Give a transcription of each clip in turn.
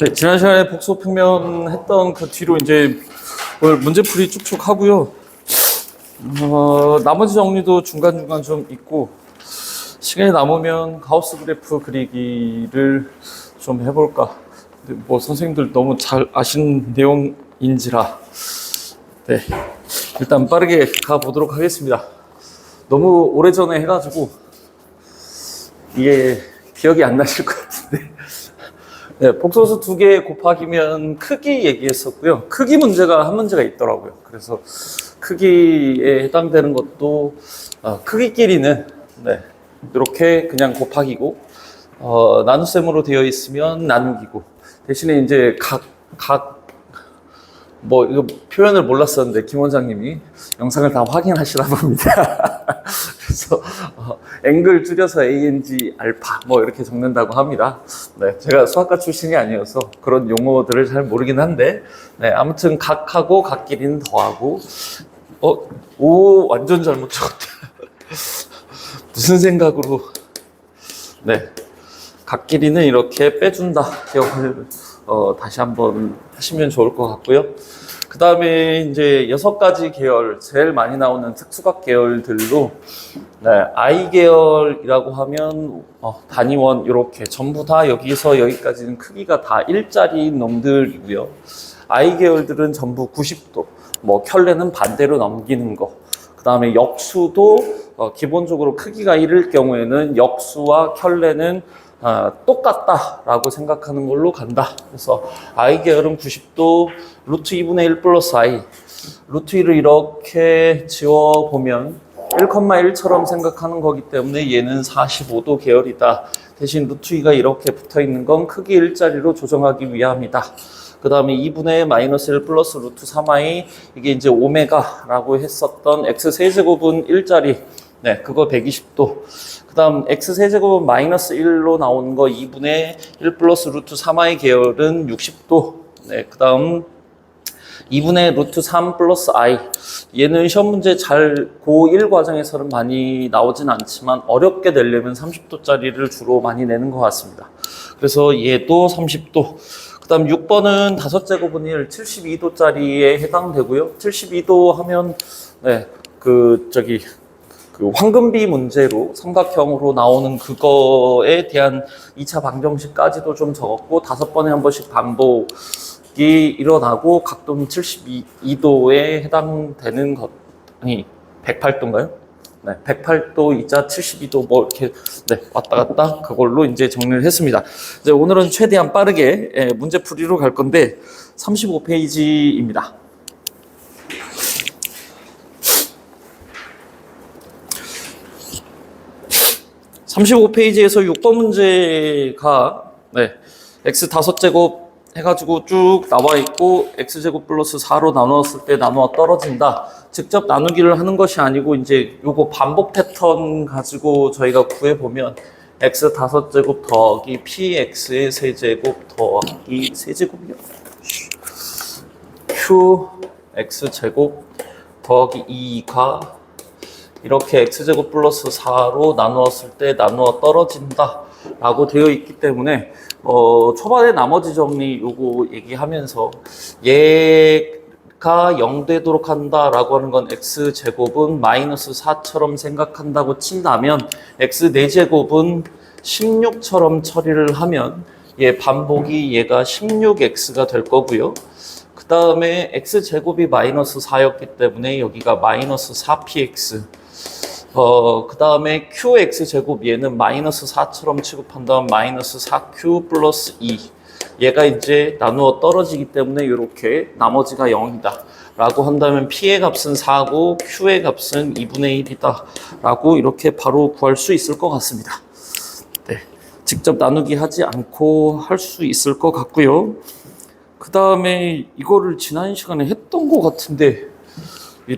네, 지난 시간에 복소평면 했던 그 뒤로 이제 오늘 문제풀이 쭉쭉 하고요. 나머지 정리도 중간중간 좀 있고, 시간이 남으면 가우스 그래프 그리기를 좀 해볼까. 근데 뭐 선생님들 너무 잘 아시는 내용인지라, 네, 일단 빠르게 가보도록 하겠습니다. 너무 오래전에 해가지고 이게 기억이 안 나실 것 같은데, 네, 복소수 2개 곱하기면 크기 얘기했었고요. 크기 문제가 한 문제가 있더라고요. 그래서 크기에 해당되는 것도 크기끼리는 네, 이렇게 그냥 곱하기고 나눗셈으로 되어 있으면 나누기고, 대신에 이제 뭐 이거 표현을 몰랐었는데 김 원장님이 영상을 다 확인하시라 봅니다. 그래서 앵글 줄여서 ANG 알파 뭐 이렇게 적는다고 합니다. 네, 제가 수학과 출신이 아니어서 그런 용어들을 잘 모르긴 한데, 네, 아무튼 각하고 각끼리는 더하고, 오, 완전 잘못 적었다. 무슨 생각으로? 네, 각끼리는 이렇게 빼준다 기억을 다시 한번 하시면 좋을 것 같고요. 그 다음에 이제 6가지 계열, 제일 많이 나오는 특수각 계열들로, 네, I 계열이라고 하면 단위원 이렇게 전부 다 여기서 여기까지는 크기가 다 1짜리인 놈들이고요. I 계열들은 전부 90도, 뭐 켤레는 반대로 넘기는 거. 그 다음에 역수도 기본적으로 크기가 1일 경우에는 역수와 켤레는 똑같다라고 생각하는 걸로 간다. 그래서 I 계열은 90도, 루트 2분의 1 플러스 I, 루트 2를 이렇게 지워보면 1,1처럼 생각하는 거기 때문에 얘는 45도 계열이다. 대신 루트 2가 이렇게 붙어있는 건 크기 1자리로 조정하기 위함이다. 그 다음에 2분의 마이너스 1 플러스 루트 3i, 이게 이제 오메가라고 했었던 x세제곱은 1자리, 네, 그거 120도. 그 다음 x세제곱은 마이너스 1로 나오는 거 2분의 1 플러스 루트 3i 계열은 60도. 네, 그 다음 2분의 루트 3 플러스 i. 얘는 시험 문제 고1 과정에서는 많이 나오진 않지만 어렵게 내려면 30도짜리를 주로 많이 내는 것 같습니다. 그래서 얘도 30도. 그 다음 6번은 5제곱은 1, 72도짜리에 해당되고요. 72도 하면, 네, 그 황금비 문제로 삼각형으로 나오는 그거에 대한 2차 방정식까지도 좀 적었고, 5번에 한 번씩 반복이 일어나고, 각도는 72도에 해당되는 것, 아니, 108도인가요? 네, 108도이자 72도 뭐 이렇게, 네, 왔다 갔다 그걸로 이제 정리를 했습니다. 이제 오늘은 최대한 빠르게 문제풀이로 갈 건데 35페이지입니다. (35페이지에서) 6번 문제가, 네, x 5제곱 해가지고 쭉 나와 있고, x제곱 플러스 4로 나누었을 때 나누어 떨어진다. 직접 나누기를 하는 것이 아니고, 이제 요거 반복 패턴 가지고 저희가 구해보면, x 5제곱 더하기 px의 세제곱 더하기 세제곱이요. q x제곱 더하기 2가 이렇게 x제곱 플러스 4로 나누었을 때 나누어 떨어진다 라고 되어 있기 때문에, 초반에 나머지 정리 요거 얘기하면서 얘가 0 되도록 한다라고 하는 건 x제곱은 마이너스 4처럼 생각한다고 친다면, x 4제곱은 16처럼 처리를 하면 얘 반복이 얘가 16x가 될 거고요. 그 다음에 x제곱이 마이너스 4였기 때문에 여기가 마이너스 4px, 그 다음에 qx제곱 얘는 마이너스 4처럼 취급한다면 마이너스 4q 플러스 2, 얘가 이제 나누어 떨어지기 때문에 이렇게 나머지가 0이다 라고 한다면 p의 값은 4고 q의 값은 2분의 1이다 라고 이렇게 바로 구할 수 있을 것 같습니다. 네, 직접 나누기 하지 않고 할 수 있을 것 같고요. 그 다음에 이거를 지난 시간에 했던 것 같은데,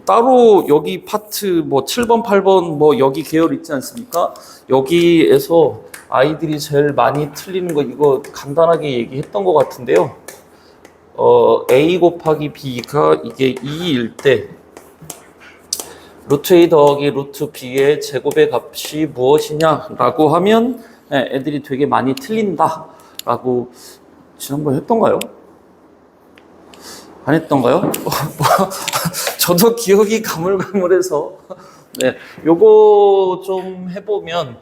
따로 여기 파트 뭐 7번, 8번 뭐 여기 계열 있지 않습니까? 여기에서 아이들이 제일 많이 틀리는 거 이거 간단하게 얘기했던 것 같은데요. a 곱하기 b가 이게 2일 때 루트 a 더하기 루트 b의 제곱의 값이 무엇이냐라고 하면 애들이 되게 많이 틀린다라고 지난번에 했던가요? 안 했던가요? 저도 기억이 가물가물해서. 네, 요거 좀 해보면,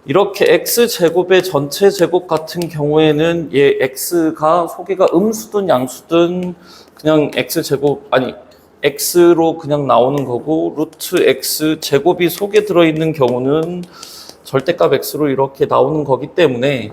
이렇게 x제곱의 전체 제곱 같은 경우에는 얘 x가 소개가 음수든 양수든 그냥 x제곱, 아니, x로 그냥 나오는 거고, 루트 x 제곱이 속에 들어있는 경우는 절대값 x로 이렇게 나오는 거기 때문에,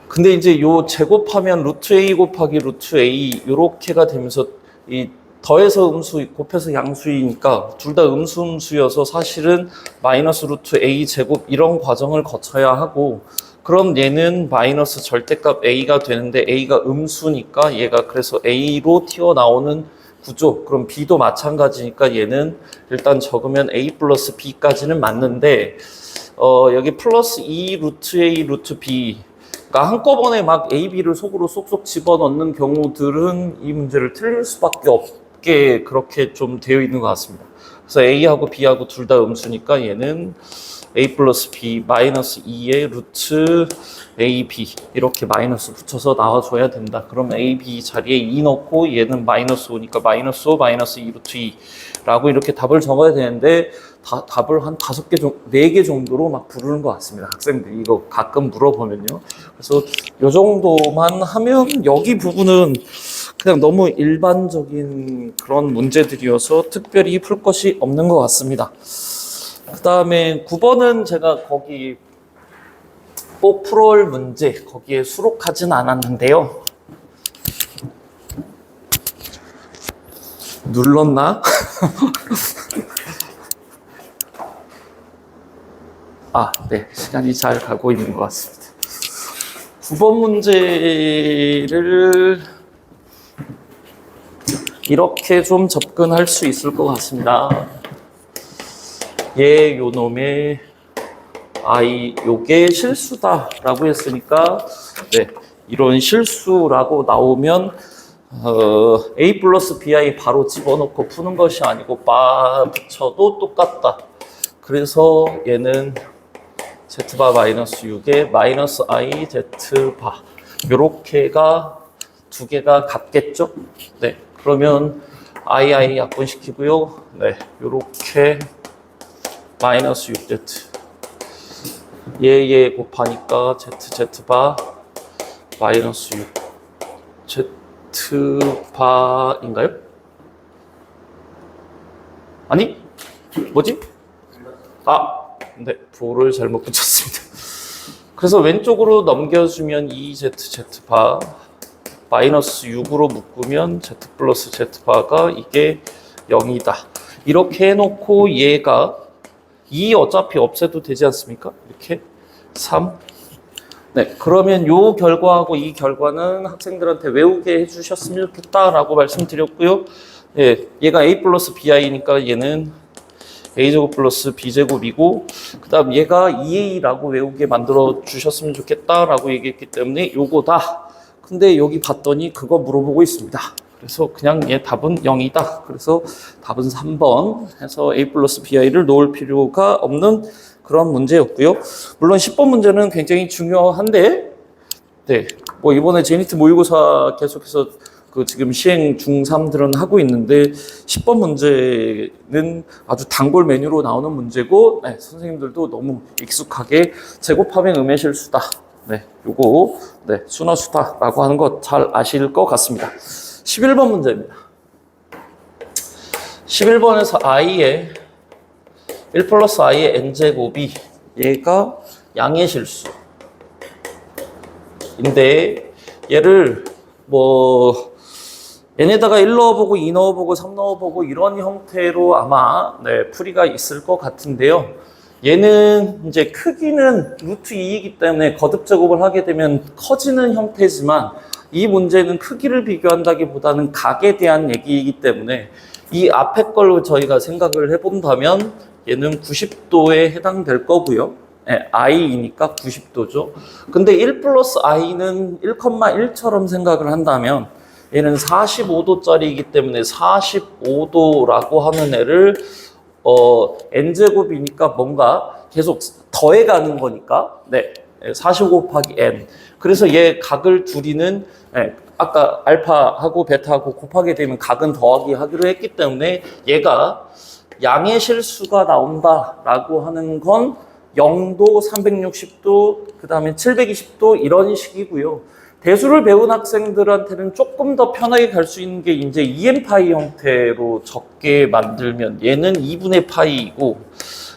근데 이제 요 제곱하면 루트 a 곱하기 루트 a 요렇게가 되면서 이 더해서 음수 곱해서 양수이니까 둘 다 음수여서 사실은 마이너스 루트 a 제곱 이런 과정을 거쳐야 하고, 그럼 얘는 마이너스 절대값 a가 되는데 a가 음수니까 얘가 그래서 a로 튀어나오는 구조. 그럼 b도 마찬가지니까 얘는 일단 적으면 a 플러스 b까지는 맞는데, 여기 플러스 2 루트 a 루트 b, 그러니까 한꺼번에 막 a, b를 속으로 쏙쏙 집어넣는 경우들은 이 문제를 틀릴 수밖에 없게 그렇게 좀 되어 있는 것 같습니다. 그래서 a하고 b하고 둘 다 음수니까 얘는 a 플러스 b 마이너스 2의 루트 ab 이렇게 마이너스 붙여서 나와줘야 된다. 그럼 ab 자리에 2 넣고 얘는 마이너스 5니까 마이너스 5 마이너스 2 루트 2라고 이렇게 답을 적어야 되는데, 답을 한 5개 정도, 4개 정도로 막 부르는 것 같습니다. 학생들이 이거 가끔 물어보면요. 그래서 요 정도만 하면 여기 부분은 그냥 너무 일반적인 그런 문제들이어서 특별히 풀 것이 없는 것 같습니다. 그 다음에 9번은 제가 거기 꼭 풀어올 문제 거기에 수록하진 않았는데요. 눌렀나? 아, 네. 시간이 잘 가고 있는 것 같습니다. 9번 문제를 이렇게 좀 접근할 수 있을 것 같습니다. 얘 요놈의 요게 실수다라고 했으니까, 네, 이런 실수라고 나오면 a 플러스 bi 바로 집어넣고 푸는 것이 아니고 바 붙여도 똑같다. 그래서 얘는 z바 마이너스 6에 마이너스 i z바 요렇게가 두 개가 같겠죠? 네, 그러면 i 약분시키고요. 네, 요렇게 마이너스 6z 얘 곱하니까 z바 마이너스 6 z바인가요? 아니? 뭐지? 네, 부호를 잘못 붙였습니다. 그래서 왼쪽으로 넘겨주면 2z바 마이너스 6으로 묶으면 z 플러스 z바가 이게 0이다. 이렇게 해놓고 얘가 2 어차피 없애도 되지 않습니까? 이렇게 3. 네, 그러면 요 결과하고 이 결과는 학생들한테 외우게 해주셨으면 좋겠다라고 말씀드렸고요. 예, 얘가 a 플러스 bi니까 얘는 a제곱 플러스 b제곱이고, 그 다음 얘가 2a라고 외우게 만들어 주셨으면 좋겠다라고 얘기했기 때문에 요거다. 근데 여기 봤더니 그거 물어보고 있습니다. 그래서 그냥 얘 답은 0이다. 그래서 답은 3번 해서 a 플러스 bi를 놓을 필요가 없는 그런 문제였고요. 물론 10번 문제는 굉장히 중요한데, 네, 뭐 이번에 제니트 모의고사 계속해서 그 지금 시행 중3들은 하고 있는데 10번 문제는 아주 단골 메뉴로 나오는 문제고, 네, 선생님들도 너무 익숙하게 제곱하면 음의 실수다. 네, 요거 네, 순화수다라고 하는 거 잘 아실 것 같습니다. 11번 문제입니다. 11번에서 i의 1 플러스 i의 n제곱이 얘가 양의 실수인데, 얘를 뭐 n에다가 1 넣어보고 2 넣어보고 3 넣어보고 이런 형태로 아마 네, 풀이가 있을 것 같은데요. 얘는 이제 크기는 루트 2이기 때문에 거듭 제곱을 하게 되면 커지는 형태지만, 이 문제는 크기를 비교한다기보다는 각에 대한 얘기이기 때문에 이 앞에 걸로 저희가 생각을 해본다면 얘는 90도에 해당될 거고요. 네, i이니까 90도죠. 근데 1 플러스 i는 1,1처럼 생각을 한다면 얘는 45도짜리이기 때문에 45도라고 하는 애를 n제곱이니까 뭔가 계속 더해가는 거니까, 네, 45 곱하기 n. 그래서 얘 각을 둘이는 아까 알파하고 베타하고 곱하게 되면 각은 더하기 하기로 했기 때문에 얘가 양의 실수가 나온다라고 하는 건 0도, 360도, 그 다음에 720도 이런 식이고요. 대수를 배운 학생들한테는 조금 더 편하게 갈 수 있는 게 이제 2n 파이 형태로 적게 만들면 얘는 2분의 파이이고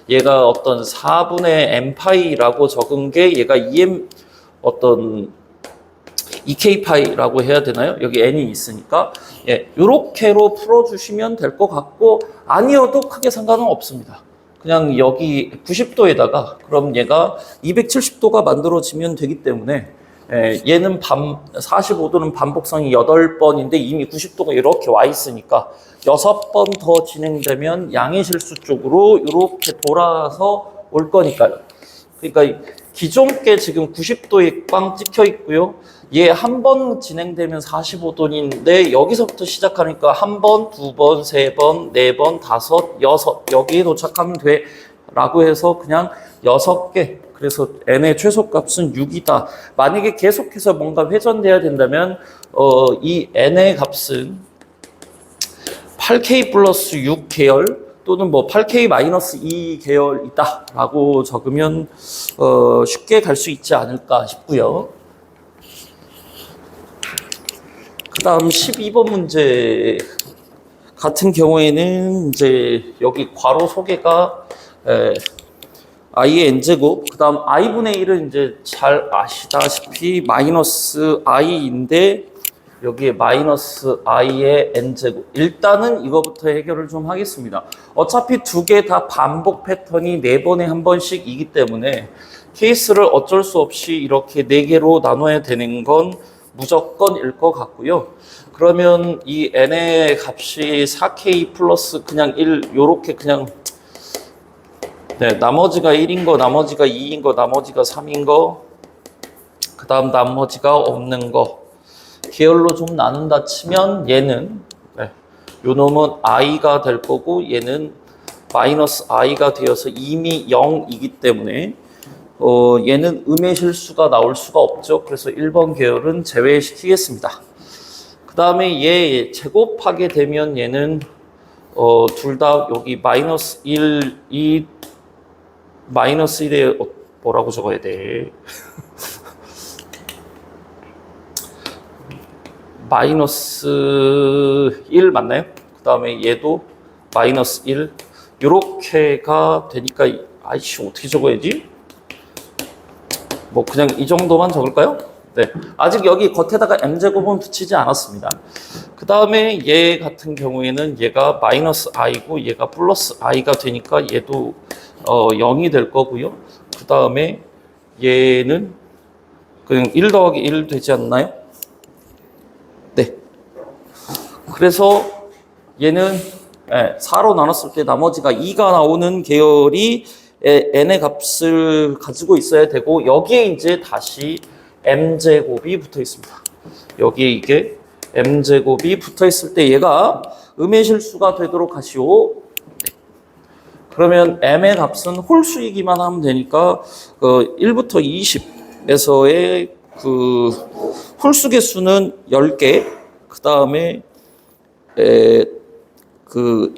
얘가 어떤 4분의 n 파이라고 적은 게 얘가 2m 어떤 2k 파이라고 해야 되나요? 여기 n이 있으니까 요렇게로 풀어주시면 될 것 같고 아니어도 크게 상관은 없습니다. 그냥 여기 90도에다가 그럼 얘가 270도가 만들어지면 되기 때문에 얘는 45도는 반복성이 8번인데 이미 90도가 이렇게 와 있으니까 6번 더 진행되면 양의 실수 쪽으로 이렇게 돌아서 올 거니까요. 그러니까 기존 게 지금 90도에 꽝 찍혀 있고요. 얘 한 번 진행되면 45도인데 여기서부터 시작하니까 한 번, 두 번, 세 번, 네 번, 다섯, 여섯 여기에 도착하면 돼 라고 해서 그냥 6개 그래서 n의 최소값은 6이다. 만약에 계속해서 뭔가 회전돼야 된다면 이 n의 값은 8k 플러스 6 계열 또는 뭐 8k 마이너스 2 계열이다 라고 적으면 쉽게 갈 수 있지 않을까 싶고요. 그 다음 12번 문제 같은 경우에는 이제 여기 괄호 소개가 i의 n제곱, 그 다음 i분의 1은 이제 잘 아시다시피 마이너스 i인데 여기에 마이너스 i의 n제곱. 일단은 이거부터 해결을 좀 하겠습니다. 어차피 두 개 다 반복 패턴이 4번에 한 번씩이기 때문에 케이스를 어쩔 수 없이 이렇게 4개로 나눠야 되는 건 무조건일 것 같고요. 그러면 이 n의 값이 4k 플러스 그냥 1 요렇게 그냥 나머지가 1인 거, 나머지가 2인 거, 나머지가 3인 거, 그 다음 나머지가 없는 거 계열로 좀 나눈다 치면 얘는 요 놈은 i가 될 거고 얘는 마이너스 i가 되어서 이미 0이기 때문에 얘는 음의 실수가 나올 수가 없죠. 그래서 1번 계열은 제외시키겠습니다. 그 다음에 얘 제곱하게 되면 얘는 둘 다 여기 마이너스 1이 마이너스 1에 뭐라고 적어야 돼? 마이너스 1 맞나요? 그 다음에 얘도 마이너스 1 요렇게가 되니까 아이씨 어떻게 적어야지? 뭐 그냥 이 정도만 적을까요? 네, 아직 여기 겉에다가 m제곱은 붙이지 않았습니다. 그 다음에 얘 같은 경우에는 얘가 마이너스 i고 얘가 플러스 i가 되니까 얘도 0이 될 거고요. 그 다음에 얘는 그냥 1 더하기 1 되지 않나요? 네. 그래서 얘는 4로 나눴을 때 나머지가 2가 나오는 계열이 n의 값을 가지고 있어야 되고 여기에 이제 다시 m제곱이 붙어 있습니다. 여기에 이게 m제곱이 붙어 있을 때 얘가 음의 실수가 되도록 하시오. 그러면 m의 값은 홀수이기만 하면 되니까 1부터 20에서의 그 홀수 개수는 10개, 그 다음에 그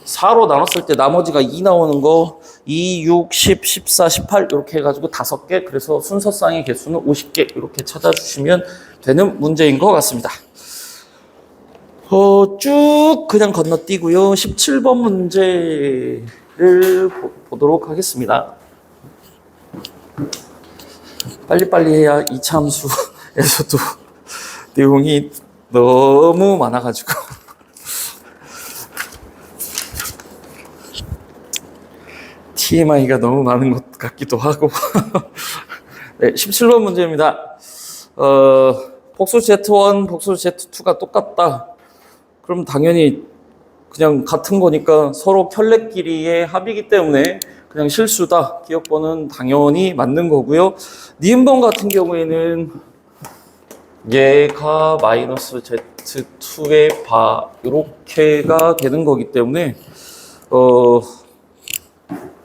4로 나눴을 때 나머지가 2 나오는 거 2, 6, 10, 14, 18 이렇게 해가지고 5개, 그래서 순서상의 개수는 50개 이렇게 찾아주시면 되는 문제인 것 같습니다. 쭉 그냥 건너뛰고요. 17번 문제를 보도록 하겠습니다. 빨리빨리 해야 이차함수에서도 내용이 너무 많아가지고 TMI가 너무 많은 것 같기도 하고 네, 17번 문제입니다. 복수 Z1, 복수 Z2가 똑같다. 그럼 당연히 그냥 같은 거니까 서로 켤레끼리의 합이기 때문에 그냥 실수다. 기억번은 당연히 맞는 거고요. 니은번 같은 경우에는 얘가 마이너스 Z2의 바 이렇게가 되는 거기 때문에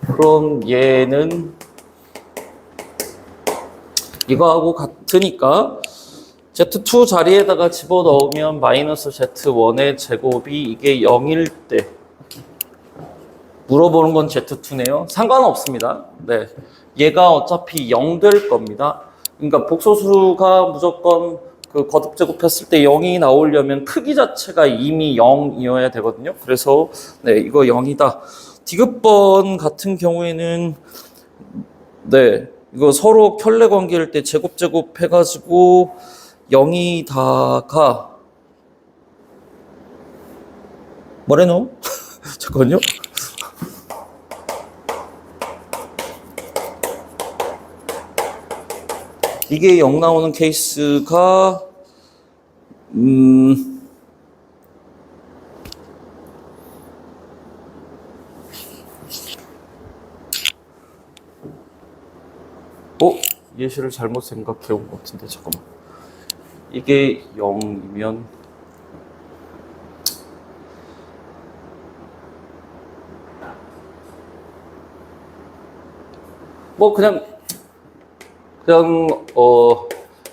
그럼 얘는 이거하고 같으니까 Z2 자리에다가 집어넣으면 마이너스 Z1의 제곱이 이게 0일 때 물어보는 건 Z2네요. 상관없습니다. 네, 얘가 어차피 0 될 겁니다. 그러니까 복소수가 무조건 그 거듭 제곱했을 때 0이 나오려면 크기 자체가 이미 0이어야 되거든요. 그래서 네, 이거 0이다. 디귿번 같은 경우에는 네, 이거 서로 켤레 관계일 때 제곱 해가지고 0이 다가 뭐래노? 잠깐만요. 이게 0 나오는 케이스가 예시를 잘못 생각해 온 것 같은데 잠깐만. 이게 0이면 뭐 그냥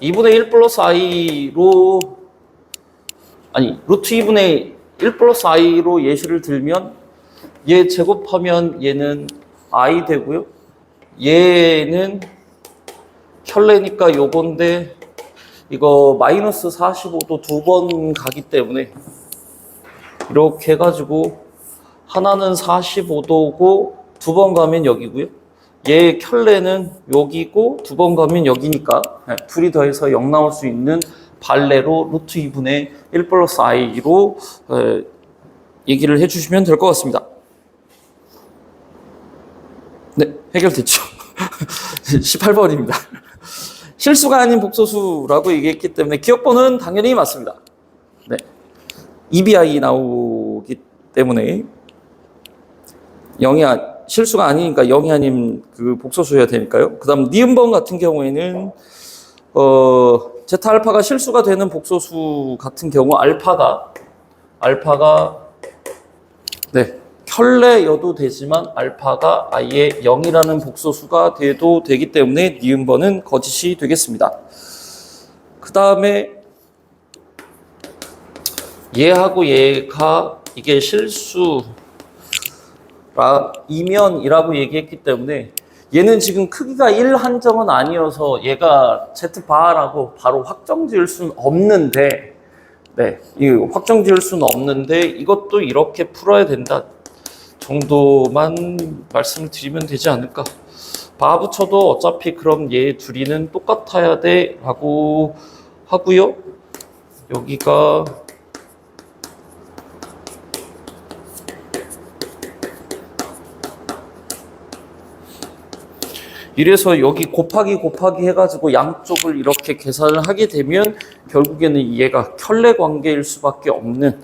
2분의 1 플러스 i로 아니 루트 2분의 1 플러스 i로 예시를 들면 얘 제곱하면 얘는 i 되고요. 얘는 켤레니까 요건데 이거 마이너스 45도 두 번 가기 때문에 이렇게 해가지고 하나는 45도고 두 번 가면 여기고요. 얘 켤레는 여기고 두 번 가면 여기니까 둘이 더해서 0 나올 수 있는 발레로 루트 2분의 1 플러스 i로 얘기를 해주시면 될 것 같습니다. 네, 해결됐죠. 18번입니다. 실수가 아닌 복소수라고 얘기했기 때문에 기억번호는 당연히 맞습니다. 네, EBI 나오기 때문에 0이 실수가 아니니까 0이 아닌 그 복소수여야 되니까요. 그 다음 니은번 같은 경우에는 제타-알파가 실수가 되는 복소수 같은 경우 알파가 네, 켤레여도 되지만 알파가 아예 0이라는 복소수가 돼도 되기 때문에 니은번은 거짓이 되겠습니다. 그 다음에 얘하고 얘가 이게 이면이라고 얘기했기 때문에 얘는 지금 크기가 1 한정은 아니어서 얘가 Z바라고 바로 확정 지을 수는 없는데 네, 이 확정 지을 수는 없는데 이것도 이렇게 풀어야 된다 정도만 말씀을 드리면 되지 않을까. 바 붙여도 어차피 그럼 얘 둘이는 똑같아야 돼 라고 하고요. 여기가 이래서 여기 곱하기 해가지고 양쪽을 이렇게 계산을 하게 되면 결국에는 얘가 켤레 관계일 수밖에 없는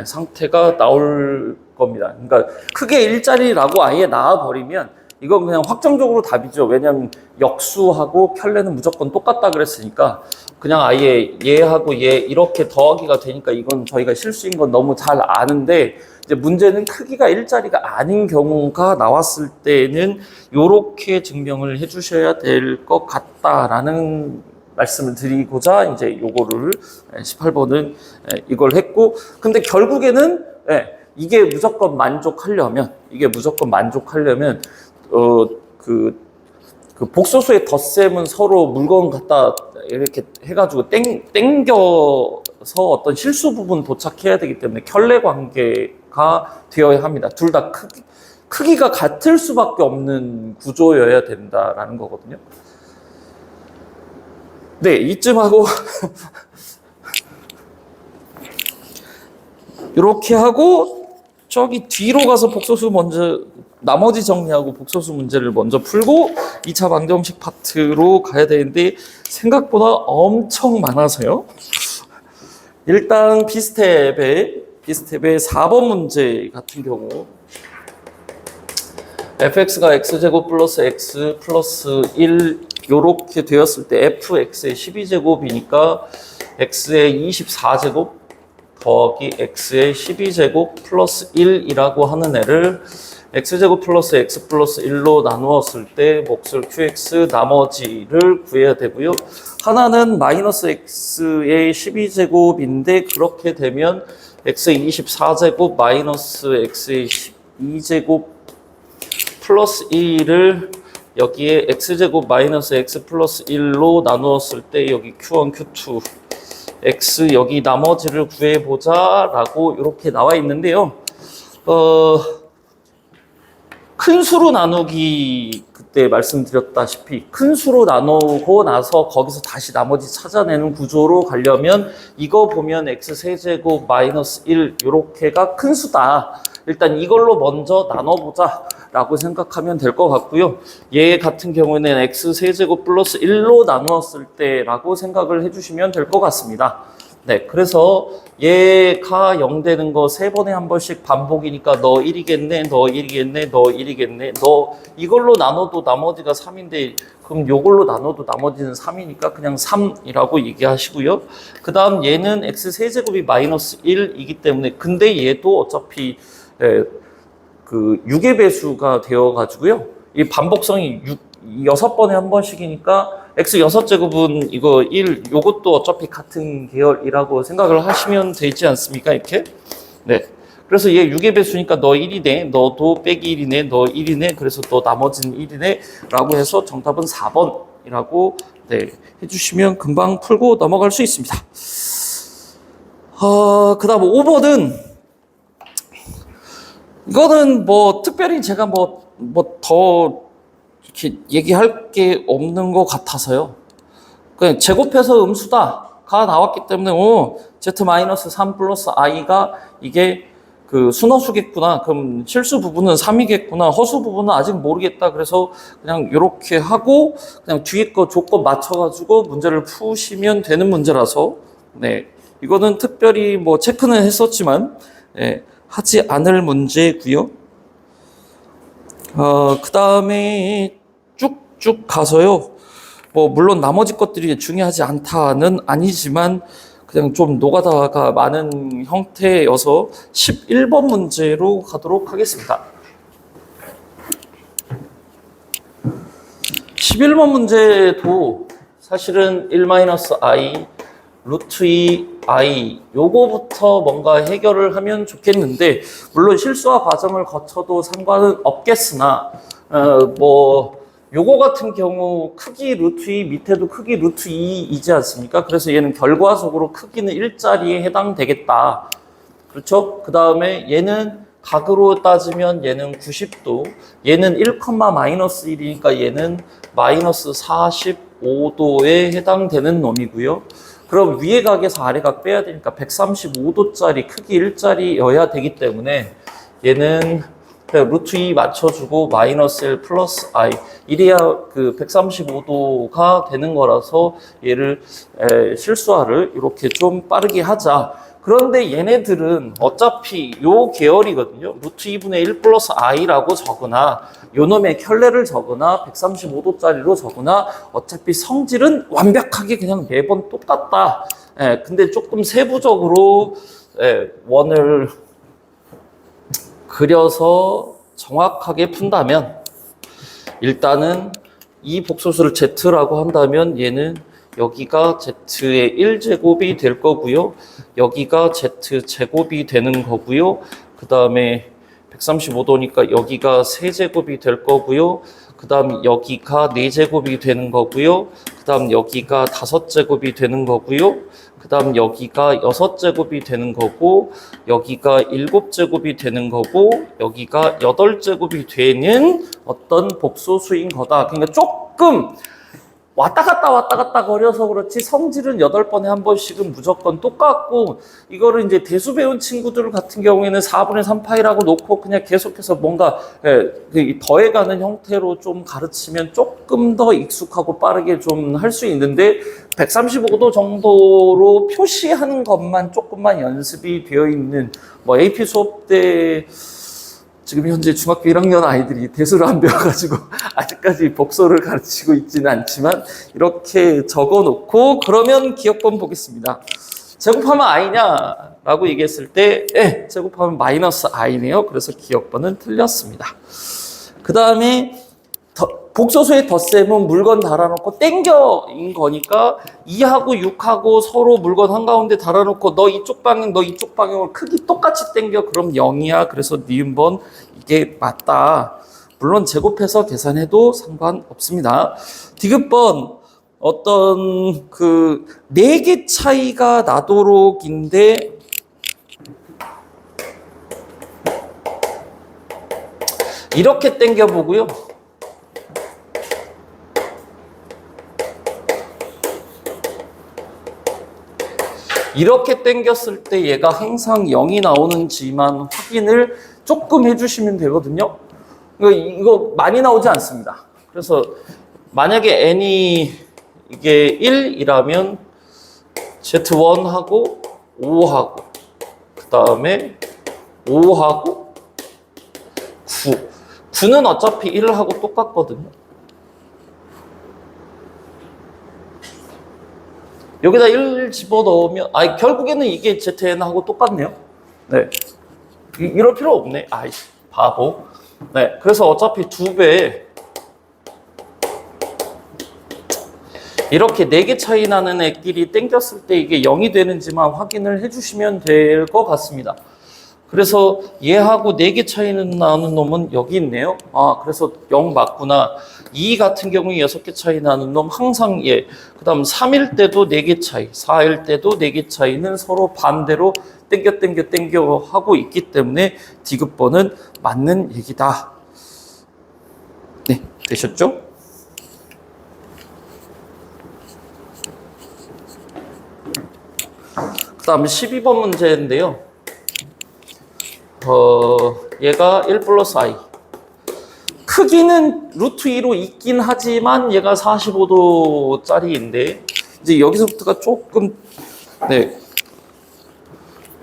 상태가 나올 겁니다. 그러니까 크게 일자리라고 아예 나와버리면 이건 그냥 확정적으로 답이죠. 왜냐하면 역수하고 켤레는 무조건 똑같다 그랬으니까 그냥 아예 얘하고 얘 이렇게 더하기가 되니까 이건 저희가 실수인 건 너무 잘 아는데 이제 문제는 크기가 일자리가 아닌 경우가 나왔을 때는 이렇게 증명을 해주셔야 될 것 같다라는 말씀을 드리고자 이제 요거를 18번은 이걸 했고, 근데 결국에는 이게 무조건 만족하려면 그 복소수의 덧셈은 서로 물건 갖다 이렇게 해가지고 땡겨서 어떤 실수 부분 도착해야 되기 때문에 켤레 관계가 되어야 합니다. 둘 다 크기가 같을 수밖에 없는 구조여야 된다라는 거거든요. 네, 이쯤 하고 이렇게 하고 저기 뒤로 가서 복소수 먼저 나머지 정리하고 복소수 문제를 먼저 풀고 2차 방정식 파트로 가야 되는데 생각보다 엄청 많아서요. 일단 비스텝의 4번 문제 같은 경우 fx가 x제곱 플러스 x 플러스 1 요렇게 되었을 때 fx의 12제곱이니까 x의 24제곱 더하기 x의 12제곱 플러스 1이라고 하는 애를 x제곱 플러스 x 플러스 1로 나누었을 때 몫을 qx 나머지를 구해야 되고요. 하나는 마이너스 x의 12제곱인데 그렇게 되면 x의 24제곱 마이너스 x의 12제곱 플러스 1을 여기에 x제곱 마이너스 x 플러스 1로 나누었을 때 여기 q1, q2 x 여기 나머지를 구해보자 라고 이렇게 나와 있는데요. 큰 수로 나누기 그때 말씀드렸다시피 큰 수로 나누고 나서 거기서 다시 나머지 찾아내는 구조로 가려면 이거 보면 x 세제곱 마이너스 1 요렇게가 큰 수다. 일단 이걸로 먼저 나눠보자 라고 생각하면 될 것 같고요. 얘 같은 경우에는 x 세제곱 플러스 1로 나누었을 때 라고 생각을 해주시면 될 것 같습니다. 네, 그래서 얘가 0 되는 거 3번에 한 번씩 반복이니까 너 1이겠네, 너 1이겠네, 너 1이겠네, 너 이걸로 나눠도 나머지가 3인데 그럼 요걸로 나눠도 나머지는 3이니까 그냥 3이라고 얘기하시고요. 그 다음 얘는 x 세제곱이 마이너스 1이기 때문에 근데 얘도 어차피 그 6의 배수가 되어가지고요. 이 반복성이 6번에 한 번씩이니까 x 6제곱은 이거 1, 요것도 어차피 같은 계열이라고 생각을 하시면 되지 않습니까? 이렇게. 네. 그래서 얘 6의 배수니까 너 1이네, 너도 빼기 1이네, 너 1이네, 그래서 너 나머지는 1이네, 라고 해서 정답은 4번이라고 네, 해주시면 금방 풀고 넘어갈 수 있습니다. 그 다음 5번은 이거는 뭐 특별히 제가 더 이렇게 얘기할 게 없는 것 같아서요. 그냥 제곱해서 음수다가 나왔기 때문에 z-3 플러스 i가 이게 그 순허수겠구나. 그럼 실수 부분은 3이겠구나. 허수 부분은 아직 모르겠다. 그래서 그냥 이렇게 하고 그냥 뒤에 거 조건 맞춰가지고 문제를 푸시면 되는 문제라서 네 이거는 특별히 뭐 체크는 했었지만 네, 하지 않을 문제고요. 그 다음에 쭉쭉 가서요. 뭐 물론 나머지 것들이 중요하지 않다는 아니지만 그냥 좀 노가다가 많은 형태여서 11번 문제로 가도록 하겠습니다. 11번 문제도 사실은 1-i 루트 2i 요거부터 뭔가 해결을 하면 좋겠는데 물론 실수와 과정을 거쳐도 상관은 없겠으나 뭐 요거 같은 경우 크기 루트 2 밑에도 크기 루트 2이지 않습니까? 그래서 얘는 결과적으로 크기는 1짜리에 해당되겠다. 그렇죠? 그 다음에 얘는 각으로 따지면 얘는 90도, 얘는 1,-1이니까 얘는 마이너스 45도에 해당되는 놈이고요. 그럼 위에 각에서 아래 각 빼야 되니까 135도짜리 크기 1짜리여야 되기 때문에 얘는 루트 2 맞춰주고 마이너스 1 플러스 i 이래야 그 135도가 되는 거라서 얘를 실수화를 이렇게 좀 빠르게 하자. 그런데 얘네들은 어차피 요 계열이거든요. 루트 2분의 1 플러스 i라고 적으나 요놈의 켤레를 적으나 135도짜리로 적으나 어차피 성질은 완벽하게 그냥 매번 똑같다. 근데 조금 세부적으로 원을 그려서 정확하게 푼다면 일단은 이 복소수를 z라고 한다면 얘는 여기가 z의 1제곱이 될 거고요. 여기가 z제곱이 되는 거고요. 그 다음에 135도니까 여기가 3제곱이 될 거고요. 그 다음 여기가 4제곱이 되는 거고요. 그 다음 여기가 5제곱이 되는 거고요. 그 다음 여기가 6제곱이 되는 거고 여기가 7제곱이 되는 거고 여기가 8제곱이 되는 어떤 복소수인 거다. 그러니까 조금 왔다 갔다 거려서 그렇지 성질은 8번에 한 번씩은 무조건 똑같고 이거를 이제 대수 배운 친구들 같은 경우에는 4분의 3파이라고 놓고 그냥 계속해서 뭔가 더해가는 형태로 좀 가르치면 조금 더 익숙하고 빠르게 좀 할 수 있는데 135도 정도로 표시하는 것만 조금만 연습이 되어 있는 뭐 AP 수업 때 지금 현재 중학교 1학년 아이들이 대수를 안 배워가지고 아직까지 복소를 가르치고 있지는 않지만 이렇게 적어놓고 그러면 기억본 보겠습니다. 제곱하면 i냐? 라고 얘기했을 때, 예, 제곱하면 마이너스 i네요. 그래서 기억번은 틀렸습니다. 그 다음에 복소수의 덧셈은 물건 달아놓고 땡겨인 거니까 2하고 6하고 서로 물건 한가운데 달아놓고 너 이쪽 방향, 너 이쪽 방향을 크기 똑같이 땡겨. 그럼 0이야. 그래서 니은번 이게 맞다. 물론 제곱해서 계산해도 상관없습니다. 디귿번 어떤 그 4개 차이가 나도록인데 이렇게 땡겨보고요. 이렇게 땡겼을 때 얘가 항상 0이 나오는지만 확인을 조금 해주시면 되거든요. 이거 많이 나오지 않습니다. 그래서 만약에 n이 이게 1이라면 Z1하고 5하고 그 다음에 5하고 9. 9는 어차피 1하고 똑같거든요. 여기다 1 집어넣으면, 결국에는 이게 ZN하고 똑같네요. 네. 이럴 필요 없네. 바보. 네. 그래서 어차피 2배. 이렇게 4개 차이 나는 애끼리 땡겼을 때 이게 0이 되는지만 확인을 해주시면 될 것 같습니다. 그래서 얘하고 4개 차이 나는 놈은 여기 있네요. 그래서 0 맞구나. 2 같은 경우에 6개 차이 나는 놈 항상 얘. 그 다음 3일 때도 4개 차이, 4일 때도 4개 차이는 서로 반대로 땡겨 하고 있기 때문에 디귿번은 맞는 얘기다. 네, 되셨죠? 그 다음 12번 문제인데요. 얘가 1 플러스 i. 크기는 루트 2로 있긴 하지만 얘가 45도짜리인데, 이제 여기서부터가 조금, 네,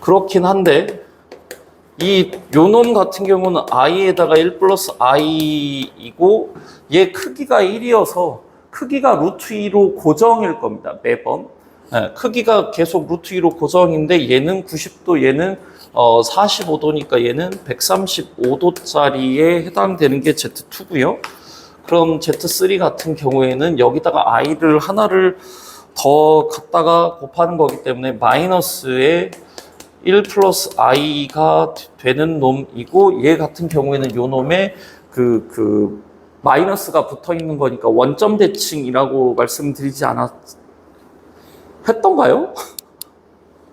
그렇긴 한데, 요 놈 같은 경우는 i에다가 1 플러스 i이고, 얘 크기가 1이어서 크기가 루트 2로 고정일 겁니다. 매번. 네, 크기가 계속 루트 2로 고정인데, 얘는 90도, 얘는 45도니까 얘는 135도짜리에 해당되는 게 Z2고요. 그럼 Z3 같은 경우에는 여기다가 i를 하나를 더 갖다가 곱하는 거기 때문에 마이너스에 1 플러스 i가 되는 놈이고, 얘 같은 경우에는 요 놈에 그 마이너스가 붙어 있는 거니까 원점 대칭이라고 말씀드리지 했던가요?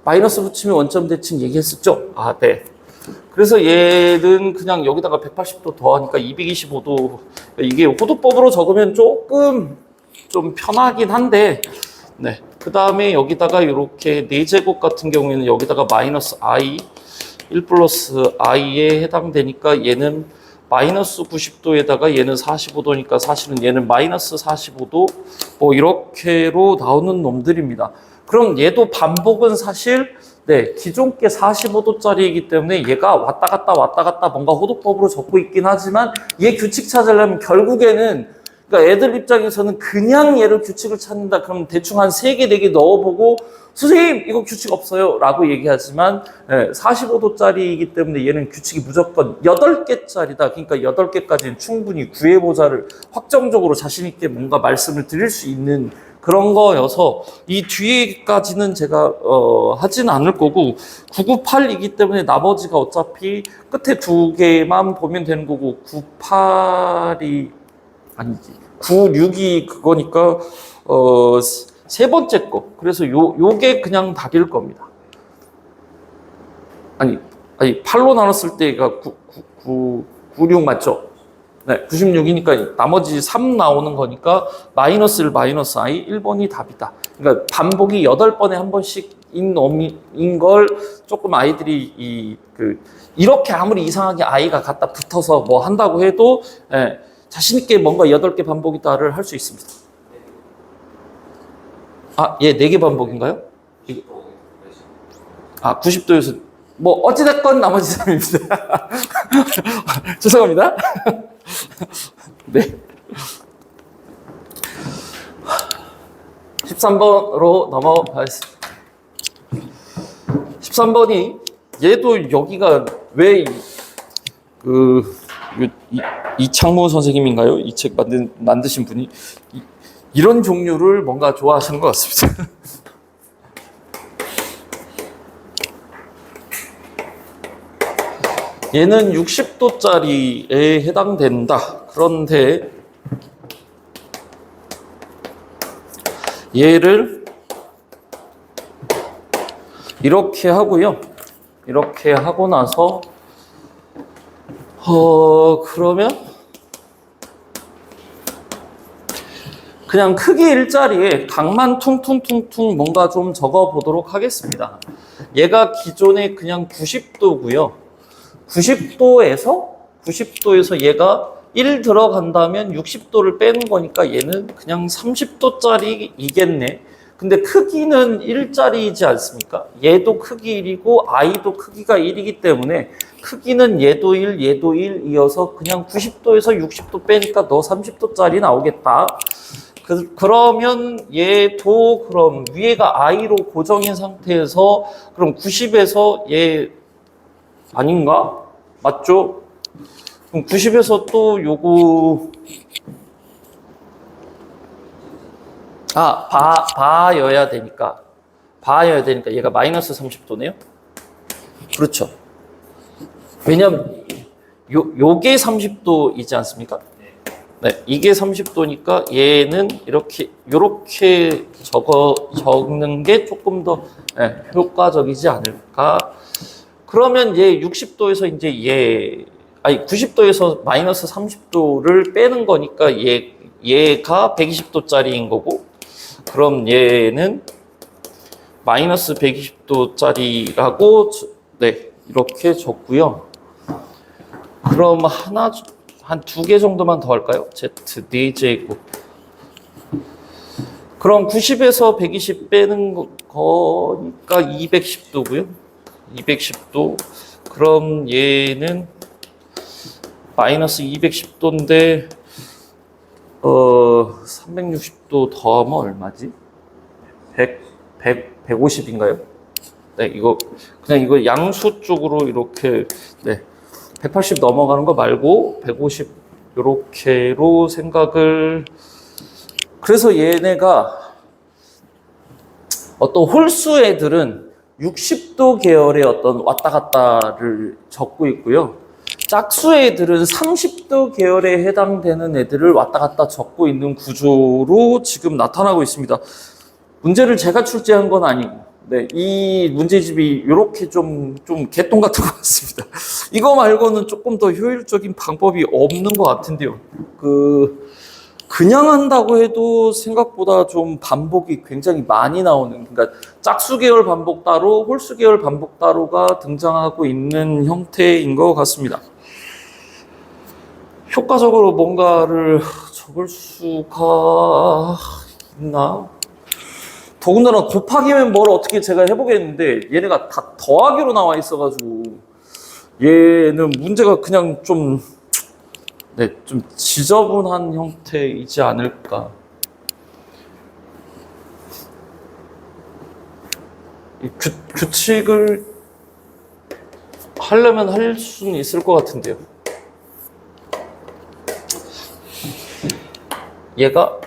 마이너스 붙이면 원점 대칭 얘기했었죠? 네. 그래서 얘는 그냥 여기다가 180도 더하니까 225도. 이게 호도법으로 적으면 조금 좀 편하긴 한데, 네. 그 다음에 여기다가 이렇게 4제곱 같은 경우에는 여기다가 마이너스 i, 1 플러스 i에 해당되니까 얘는 마이너스 90도에다가 얘는 45도니까 사실은 얘는 마이너스 45도 뭐 이렇게로 나오는 놈들입니다. 그럼 얘도 반복은 사실 기존 게 45도짜리이기 때문에 얘가 왔다 갔다 뭔가 호도법으로 적고 있긴 하지만 얘 규칙 찾으려면 결국에는, 그러니까 애들 입장에서는 그냥 얘를 규칙을 찾는다 그러면 대충 한 3개, 4개 넣어보고 선생님 이거 규칙 없어요 라고 얘기하지만 45도짜리이기 때문에 얘는 규칙이 무조건 8개짜리다. 그러니까 8개까지는 충분히 구해보자를 확정적으로 자신있게 뭔가 말씀을 드릴 수 있는 그런 거여서 이 뒤에까지는 제가 하진 않을 거고, 998이기 때문에 나머지가 어차피 끝에 2개만 보면 되는 거고, 98이 아니지 96이 그거니까 세 번째 거. 그래서 요게 그냥 답일 겁니다. 아니 8로 나눴을 때가 96 맞죠? 네, 96이니까 나머지 3 나오는 거니까 마이너스 1, 마이너스 i, 1번이 답이다. 그러니까 반복이 8번에 한 번씩인 놈인 걸 조금 아이들이 이렇게 아무리 이상하게 i가 갖다 붙어서 뭐 한다고 해도 자신있게 뭔가 8개 반복이다를 할 수 있습니다. 얘 4개 반복인가요? 90도에서 뭐 어찌됐건 나머지 3입니다. 죄송합니다. 네. 13번으로 넘어가겠습니다. 13번이 얘도 여기가 왜 이창무 선생님인가요? 이 책 만드신 분이 이런 종류를 뭔가 좋아하시는 것 같습니다. 얘는 60도짜리에 해당된다. 그런데 얘를 이렇게 하고요. 이렇게 하고 나서 그러면 그냥 크기 일자리에 각만 퉁퉁퉁퉁 뭔가 좀 적어 보도록 하겠습니다. 얘가 기존에 그냥 90도고요. 90도에서 얘가 1 들어간다면 60도를 빼는 거니까 얘는 그냥 30도짜리이겠네. 근데 크기는 1짜리이지 않습니까? 얘도 크기 1이고 i도 크기가 1이기 때문에 크기는 얘도 1, 얘도 1이어서 그냥 90도에서 60도 빼니까 너 30도짜리 나오겠다. 그러면 얘도 그럼 위에가 i로 고정인 상태에서 그럼 90에서 얘 아닌가? 맞죠? 그럼 90에서 또 요거 봐여야 되니까 얘가 마이너스 30도네요. 그렇죠. 왜냐면 요게 30도이지 않습니까? 네, 이게 30도니까 얘는 요렇게 적는 게 조금 더 효과적이지 않을까. 그러면 얘 60도에서 이제 90도에서 마이너스 30도를 빼는 거니까 얘가 120도짜리인 거고, 그럼 얘는 마이너스 120도짜리라고 이렇게 적고요. 그럼 한 두 개 정도만 더 할까요? Z 4제곱. 그럼 90에서 120 빼는 거니까 210도고요. 210도. 그럼 얘는 마이너스 210도인데 360도 더하면 얼마지? 150인가요? 네, 이거 양수 쪽으로 이렇게 180 넘어가는 거 말고 150 요렇게로 생각을. 그래서 얘네가 어떤 홀수 애들은 60도 계열의 어떤 왔다 갔다를 적고 있고요. 짝수 애들은 30도 계열에 해당되는 애들을 왔다 갔다 적고 있는 구조로 지금 나타나고 있습니다. 문제를 제가 출제한 건 아니고, 이 문제집이 이렇게 좀 개똥 같은 것 같습니다. 이거 말고는 조금 더 효율적인 방법이 없는 것 같은데요. 그냥 한다고 해도 생각보다 좀 반복이 굉장히 많이 나오는, 그러니까 짝수 계열 반복 따로, 홀수 계열 반복 따로가 등장하고 있는 형태인 것 같습니다. 효과적으로 뭔가를 적을 수가 있나? 더군다나 곱하기면 뭘 어떻게 제가 해보겠는데 얘네가 다 더하기로 나와 있어가지고 얘는 문제가 그냥 좀 지저분한 형태이지 않을까. 규칙을 하려면 할 수는 있을 것 같은데요. 얘가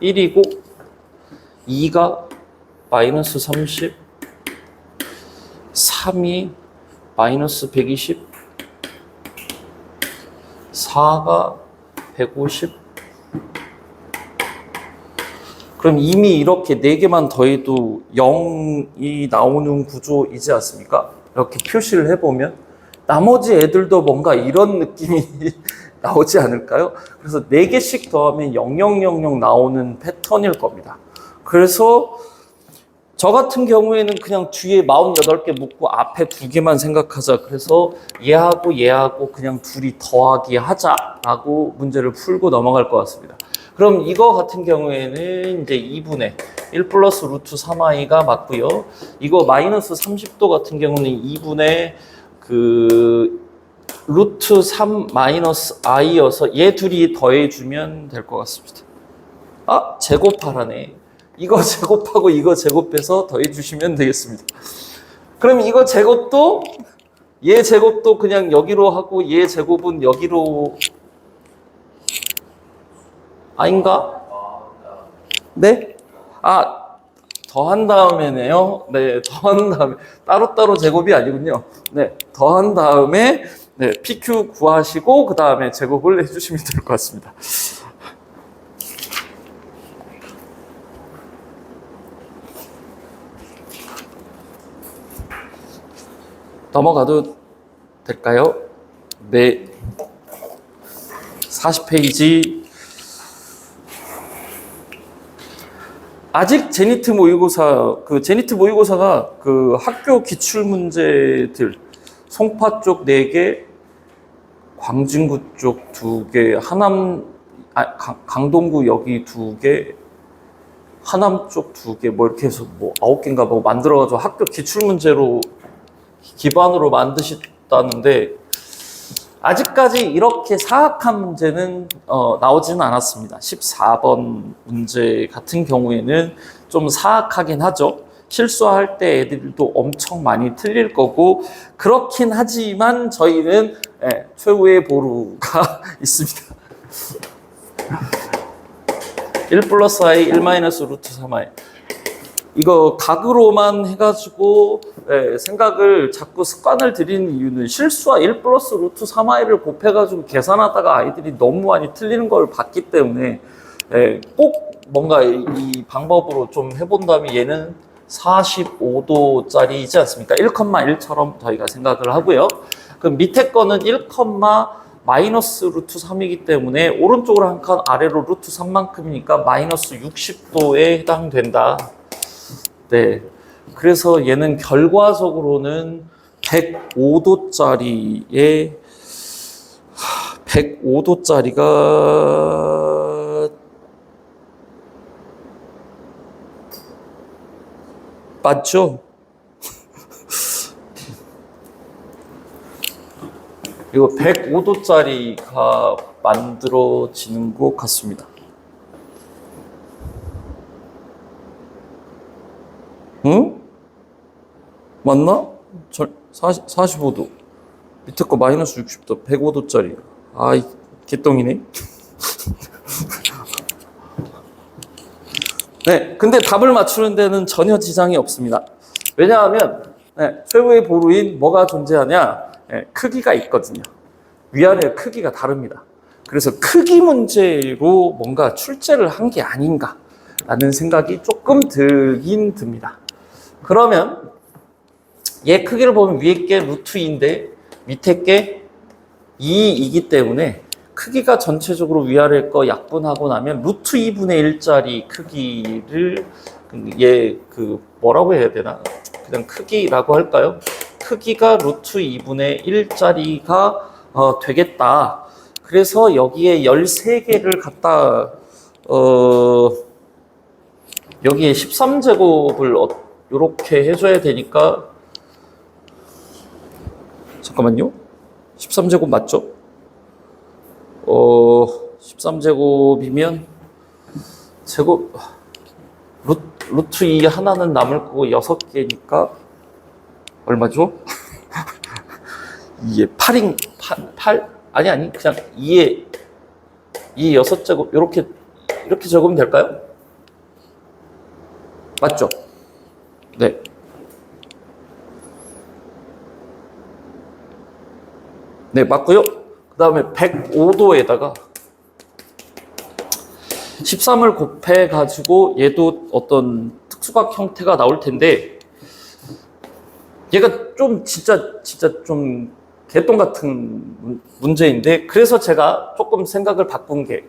1이고 2가 마이너스 30, 3이 마이너스 120, 4가 150. 그럼 이미 이렇게 4개만 더해도 0이 나오는 구조이지 않습니까? 이렇게 표시를 해보면 나머지 애들도 뭔가 이런 느낌이 나오지 않을까요? 그래서 4개씩 더하면 0000 나오는 패턴일 겁니다. 그래서 저 같은 경우에는 그냥 뒤에 48개 묶고 앞에 2개만 생각하자. 그래서 얘하고 그냥 둘이 더하기 하자라고 문제를 풀고 넘어갈 것 같습니다. 그럼 이거 같은 경우에는 이제 2분의 1 플러스 루트 3i가 맞고요. 이거 마이너스 30도 같은 경우는 2분의 루트 3 마이너스 i여서 얘 둘이 더해주면 될 것 같습니다. 제곱하라네. 이거 제곱하고 이거 제곱해서 더해주시면 되겠습니다. 그럼 이거 제곱도 얘 제곱도 그냥 여기로 하고 얘 제곱은 여기로 아닌가? 네? 아, 더한 다음에네요. 네, 더한 다음에 따로따로 제곱이 아니군요. 네, 더한 다음에 네, PQ 구하시고 그 다음에 제곱을 해주시면 될 것 같습니다. 넘어가도 될까요? 네. 40페이지. 아직 제니트 모의고사, 제니트 모의고사가 학교 기출문제들, 송파 쪽 4개, 광진구 쪽 2개, 강동구 여기 2개, 하남 쪽 2개, 뭐 이렇게 해서 뭐 9개인가 뭐 만들어가지고 학교 기출문제로 기반으로 만드셨다는데, 아직까지 이렇게 사악한 문제는 나오지는 않았습니다. 14번 문제 같은 경우에는 좀 사악하긴 하죠. 실수할 때 애들도 엄청 많이 틀릴 거고 그렇긴 하지만 저희는 최후의 보루가 있습니다. 1 플러스 i 1 마이너스 루트 3i 이거 각으로만 해가지고 생각을 자꾸 습관을 들이는 이유는 실수와 1 플러스 루트 3i를 곱해가지고 계산하다가 아이들이 너무 많이 틀리는 걸 봤기 때문에 꼭 뭔가 이 방법으로 좀 해본 다음에 얘는 45도짜리이지 않습니까? 1,1처럼 저희가 생각을 하고요. 그럼 밑에 거는 1, 마이너스 루트 3이기 때문에 오른쪽으로 한 칸 아래로 루트 3만큼이니까 마이너스 60도에 해당된다. 네, 그래서 얘는 결과적으로는 105도짜리에 105도짜리가 맞죠? 이거 105도짜리가 만들어지는 것 같습니다. 응? 맞나? 45도. 밑에 거 마이너스 60도. 105도짜리. 아이, 개똥이네. 네, 근데 답을 맞추는 데는 전혀 지장이 없습니다. 왜냐하면, 최후의 보루인 뭐가 존재하냐? 크기가 있거든요. 위아래 크기가 다릅니다. 그래서 크기 문제로 뭔가 출제를 한 게 아닌가 라는 생각이 조금 들긴 듭니다. 그러면 얘 크기를 보면 위에 게 루트 2인데 밑에 게 2이기 때문에 크기가 전체적으로 위아래 거 약분하고 나면 루트 2분의 1짜리 크기를 얘 뭐라고 해야 되나? 그냥 크기라고 할까요? 크기가 루트 2분의 1짜리가 되겠다. 그래서 여기에 13개를 갖다 여기에 13제곱을 이렇게 해줘야 되니까 잠깐만요. 13제곱 맞죠? 13제곱이면 제곱 루트 2 하나는 남을 거고 6개니까 얼마죠? 2에 8 아니 그냥 2에 6제곱 이렇게 적으면 될까요? 맞죠? 네. 네, 맞고요. 그 다음에 105도에다가 13을 곱해가지고 얘도 어떤 특수각 형태가 나올 텐데 얘가 좀 진짜 좀 개똥 같은 문제인데 그래서 제가 조금 생각을 바꾼 게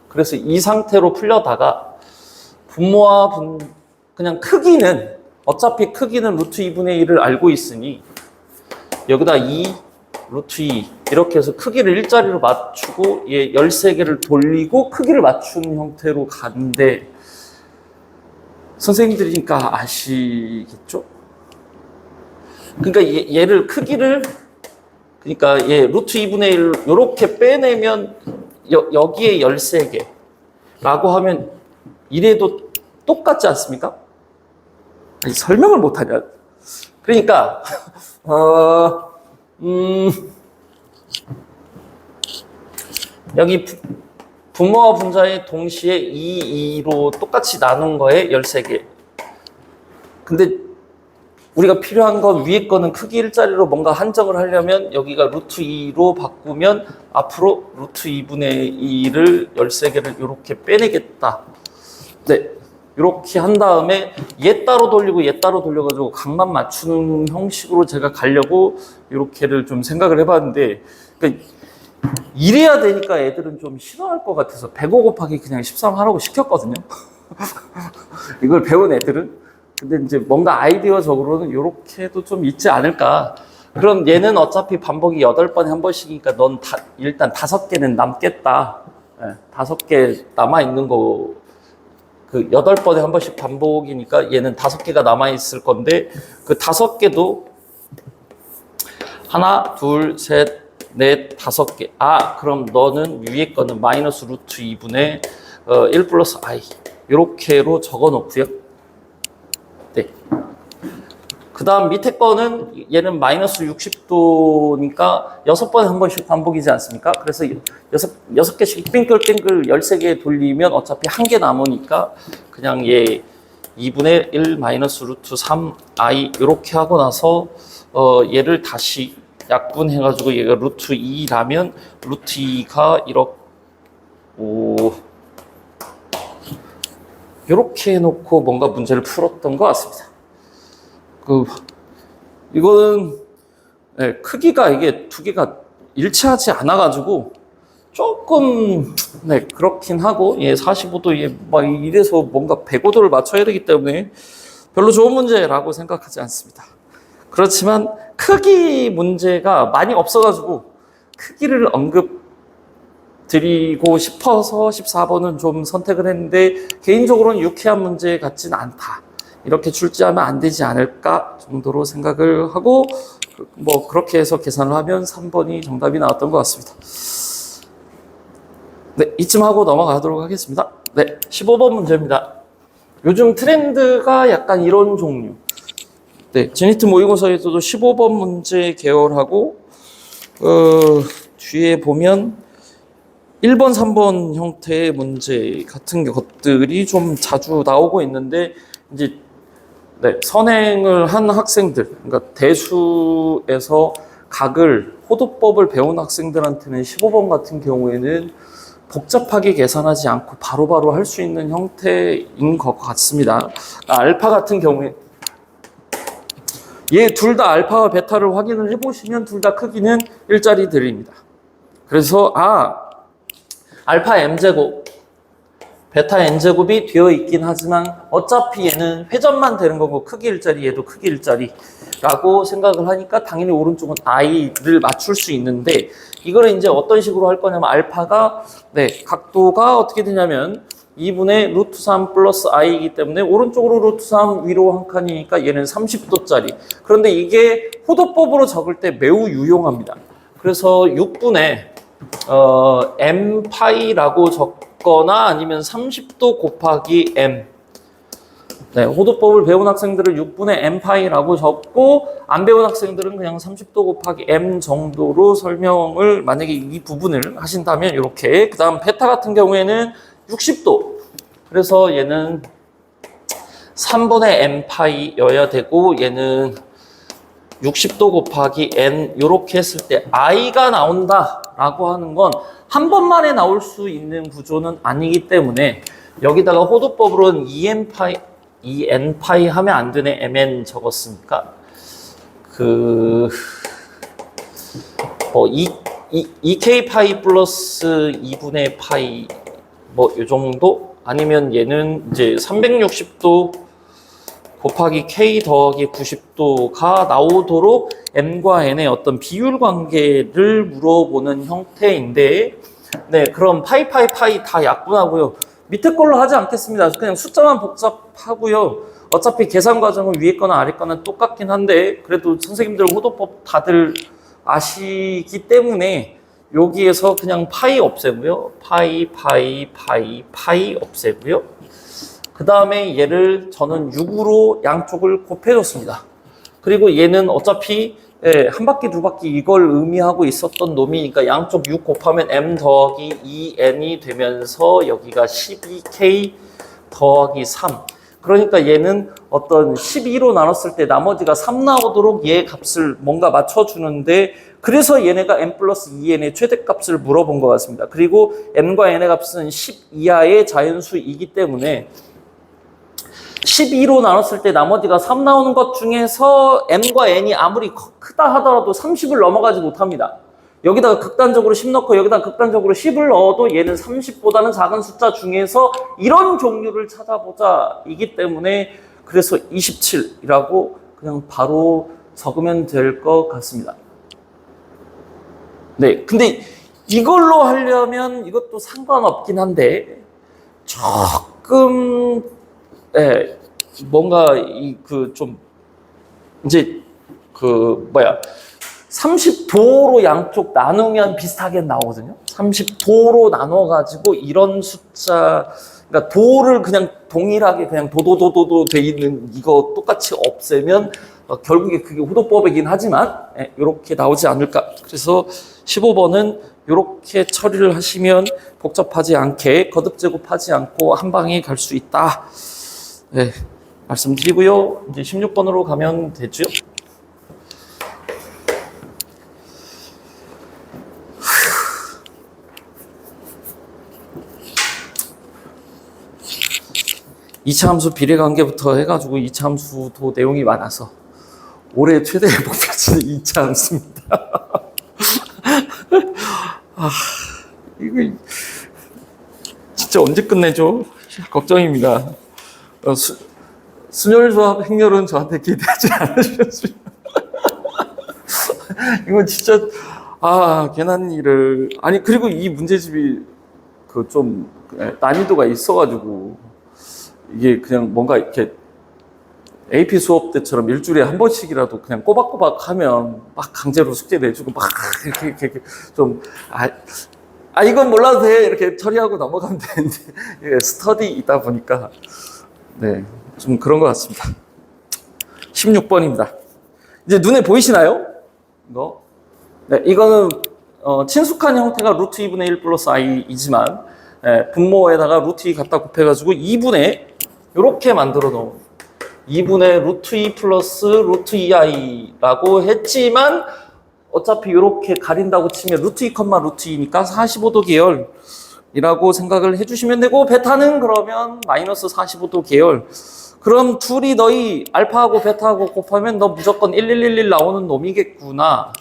그래서 이 상태로 풀려다가 분모와 그냥 크기는 어차피 크기는 루트 2분의 1을 알고 있으니 여기다 2 루트 2 이렇게 해서 크기를 일자리로 맞추고 얘 13개를 돌리고 크기를 맞춘 형태로 가는데 선생님들이니까 아시겠죠? 그러니까 얘를 크기를 그러니까 얘 루트 2분의 1 이렇게 빼내면 여기에 13개 라고 하면 이래도 똑같지 않습니까? 아니, 설명을 못하냐? 그러니까 여기 분모와 분자의 동시에 2, 2로 똑같이 나눈 거에 13개. 근데 우리가 필요한 건 위에 거는 크기 일자리로 뭔가 한정을 하려면 여기가 루트 2로 바꾸면 앞으로 루트 2분의 2를 13개를 이렇게 빼내겠다. 네. 이렇게 한 다음에 얘 따로 돌리고 얘 따로 돌려가지고 각만 맞추는 형식으로 제가 가려고 이렇게를 좀 생각을 해봤는데, 그러니까 이래야 되니까 애들은 좀 싫어할 것 같아서 105 곱하기 그냥 13 하라고 시켰거든요. 이걸 배운 애들은. 근데 이제 뭔가 아이디어적으로는 이렇게도 좀 있지 않을까. 그럼 얘는 어차피 반복이 8번에 한 번씩이니까 넌 일단 5개는 남겠다. 네, 5개 남아있는 거, 그 8번에 한 번씩 반복이니까 얘는 5개가 남아있을 건데, 그 5개도 하나, 둘, 셋, 넷, 5개. 아, 그럼 너는 위에 거는 마이너스 루트 2분의 1 플러스 i. 이렇게로 적어 놓고요. 네. 그 다음 밑에 거는 얘는 마이너스 60도니까 6번에 한 번씩 반복이지 않습니까? 그래서 6개씩 빙글빙글 13개 돌리면 어차피 1개 남으니까 그냥 얘 2분의 1 마이너스 루트 3i 이렇게 하고 나서 얘를 다시 약분해가지고 얘가 루트 2라면 루트 2가 이렇게 해놓고 뭔가 문제를 풀었던 것 같습니다. 이거는 네, 크기가 이게 두 개가 일치하지 않아가지고 조금 네, 그렇긴 하고 얘 45도 얘 막 이래서 뭔가 105도를 맞춰야 되기 때문에 별로 좋은 문제라고 생각하지 않습니다. 그렇지만 크기 문제가 많이 없어가지고 크기를 드리고 싶어서 14번은 좀 선택을 했는데 개인적으로는 유쾌한 문제 같진 않다. 이렇게 출제하면 안 되지 않을까 정도로 생각을 하고 뭐 그렇게 해서 계산을 하면 3번이 정답이 나왔던 것 같습니다. 네, 이쯤 하고 넘어가도록 하겠습니다. 네, 15번 문제입니다. 요즘 트렌드가 약간 이런 종류. 네, 제니트 모의고사에서도 15번 문제 계열하고 뒤에 보면 1번, 3번 형태의 문제 같은 것들이 좀 자주 나오고 있는데 이제 네, 선행을 한 학생들, 그러니까 대수에서 각을 호도법을 배운 학생들한테는 15번 같은 경우에는 복잡하게 계산하지 않고 바로바로 할 수 있는 형태인 것 같습니다. 알파 같은 경우에 얘 둘 다 알파와 베타를 확인을 해보시면 둘 다 크기는 일자리들입니다. 그래서 알파 m제곱 베타 n제곱이 되어 있긴 하지만 어차피 얘는 회전만 되는 거고 크기 일자리, 얘도 크기 일자리라고 생각을 하니까 당연히 오른쪽은 i를 맞출 수 있는데 이거를 이제 어떤 식으로 할 거냐면 알파가 네, 각도가 어떻게 되냐면 2분의 루트 3 플러스 i이기 때문에 오른쪽으로 루트 3 위로 한 칸이니까 얘는 30도짜리. 그런데 이게 호도법으로 적을 때 매우 유용합니다. 그래서 6분의 m 파이라고 적거나 아니면 30도 곱하기 m. 네, 호도법을 배운 학생들은 6분의 m 파이라고 적고 안 배운 학생들은 그냥 30도 곱하기 m 정도로 설명을 만약에 이 부분을 하신다면 이렇게. 그다음 베타 같은 경우에는 60도. 그래서 얘는 3분의 m 파이여야 되고 얘는 60도 곱하기 n 이렇게 했을 때 i가 나온다라고 하는 건 한 번만에 나올 수 있는 구조는 아니기 때문에 여기다가 호도법으로는 2n 파이 하면 안 되네. mn 적었으니까 2k 파이 플러스 2분의 파이 뭐 이 정도 아니면 얘는 이제 360도 곱하기 k 더하기 90도가 나오도록 m과 n의 어떤 비율 관계를 물어보는 형태인데 네, 그럼 파이 다 약분하고요. 밑에 걸로 하지 않겠습니다. 그냥 숫자만 복잡하고요. 어차피 계산 과정은 위에 거나 아래 거나 똑같긴 한데 그래도 선생님들 호도법 다들 아시기 때문에 여기에서 그냥 파이 없애고요. 파이 없애고요. 그 다음에 얘를 저는 6으로 양쪽을 곱해줬습니다. 그리고 얘는 어차피 한 바퀴 두 바퀴 이걸 의미하고 있었던 놈이니까 양쪽 6 곱하면 m 더하기 2n이 되면서 여기가 12k 더하기 3. 그러니까 얘는 어떤 12로 나눴을 때 나머지가 3 나오도록 얘 값을 뭔가 맞춰주는데, 그래서 얘네가 m 플러스 2n의 최대값을 물어본 것 같습니다. 그리고 m과 n의 값은 10 이하의 자연수이기 때문에 12로 나눴을 때 나머지가 3 나오는 것 중에서 m과 n이 아무리 크다 하더라도 30을 넘어가지 못합니다. 여기다가 극단적으로 10 넣고 여기다가 극단적으로 10을 넣어도 얘는 30보다는 작은 숫자 중에서 이런 종류를 찾아보자 이기 때문에, 그래서 27이라고 그냥 바로 적으면 될 것 같습니다. 네, 근데 이걸로 하려면 이것도 상관없긴 한데 조금 뭔가 좀 이제 30도로 양쪽 나누면 비슷하게 나오거든요. 30도로 나눠가지고 이런 숫자, 그러니까 도를 그냥 동일하게 그냥 도도도도도 돼 있는 이거 똑같이 없애면 결국에 그게 호도법이긴 하지만 이렇게 나오지 않을까. 그래서 15번은 이렇게 처리를 하시면 복잡하지 않게 거듭 제곱하지 않고 한 방에 갈 수 있다. 네, 말씀드리고요. 이제 16번으로 가면 되죠. 이차함수 비례관계부터 해가지고 이차함수도 내용이 많아서 올해 최대 목표치는 이차함수입니다. 이거 진짜 언제 끝내죠? 걱정입니다. 순혈조합 행렬은 저한테 기대하지 않으셨습니다. 이건 진짜 괜한 일을. 아니, 그리고 이 문제집이 좀 난이도가 있어가지고 이게 그냥 뭔가 이렇게 AP 수업 때처럼 일주일에 한 번씩이라도 그냥 꼬박꼬박 하면 막 강제로 숙제 내주고 막 이렇게 좀 이건 몰라도 돼 이렇게 처리하고 넘어가면 되는데 스터디이다 보니까 좀 그런 것 같습니다. 16번입니다. 이제 눈에 보이시나요? 이거는 친숙한 형태가 루트 2분의 1 플러스 i이지만 분모에다가 루트 2 갖다 곱해가지고 2분의 이렇게 만들어 놓은 2분의 루트 2 플러스 루트 2i라고 했지만 어차피 이렇게 가린다고 치면 루트 2, 루트 2니까 45도 계열이라고 생각을 해주시면 되고, 베타는 그러면 마이너스 45도 계열. 그럼 둘이 너희 알파하고 베타하고 곱하면 너 무조건 1111 나오는 놈이겠구나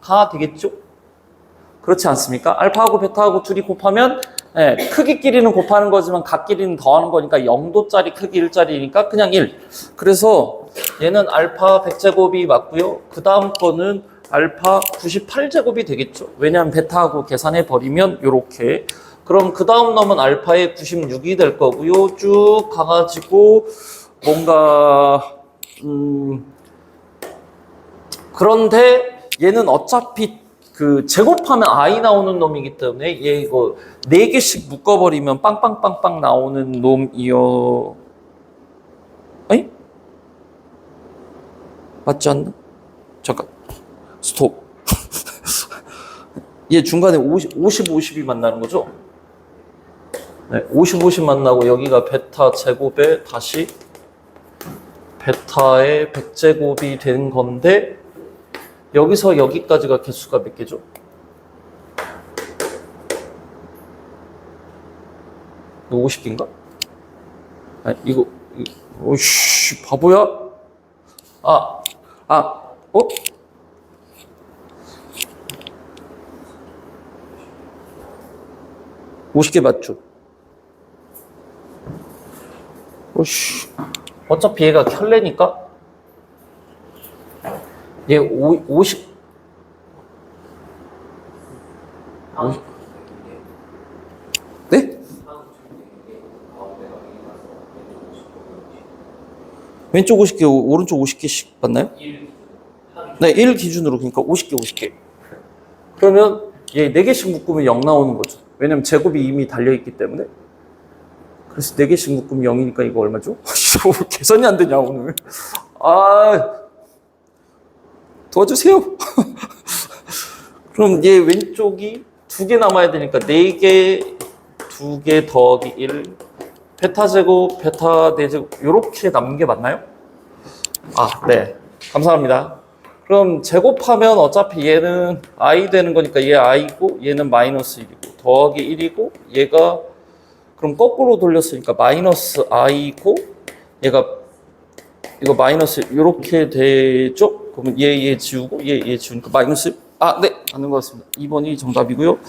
가 되겠죠? 그렇지 않습니까? 알파하고 베타하고 둘이 곱하면 크기끼리는 곱하는 거지만 각끼리는 더하는 거니까 0도짜리 크기 1짜리니까 그냥 1. 그래서 얘는 알파 100제곱이 맞고요. 그 다음 거는 알파 98제곱이 되겠죠. 왜냐하면 베타하고 계산해 버리면 이렇게. 그럼 그 다음 놈은 알파의 96이 될 거고요. 쭉 가가지고 뭔가 그런데 얘는 어차피 제곱하면 i 나오는 놈이기 때문에 얘 이거 4개씩 묶어버리면 빵빵빵빵 나오는 놈이요. 아니? 맞지 않나? 잠깐 스톱. 얘 중간에 50, 50이 만나는 거죠? 50, 50 만나고 여기가 베타 제곱에 다시 베타의 100제곱이 된 건데, 여기서 여기까지가 개수가 몇 개죠? 이거 50개인가? 이거 오이씨 바보야? 50개 맞죠? 오이씨, 어차피 얘가 켤레니까 얘 50 네? 왼쪽 50개, 오른쪽 50개씩 맞나요? 네, 1 기준으로. 그러니까 50개. 그러면 얘 4개씩 묶으면 0 나오는 거죠. 왜냐면 제곱이 이미 달려있기 때문에. 그래서 4개씩 묶으면 0이니까 이거 얼마죠? 계산이 안 되냐, 오늘. 도와주세요. 그럼 얘 왼쪽이 2개 남아야 되니까 4개, 2개 더하기 1, 베타 제곱, 베타 4제곱 이렇게 남는 게 맞나요? 아, 네. 감사합니다. 그럼 제곱하면 어차피 얘는 i 되는 거니까 얘 i고 얘는 마이너스 1이고 더하기 1이고 얘가 그럼 거꾸로 돌렸으니까 마이너스 i고 얘가 이거 마이너스 이렇게 되죠? 그러면 얘 지우고 얘 지우니까 마이너스 네. 맞는 것 같습니다. 2번이 정답이고요.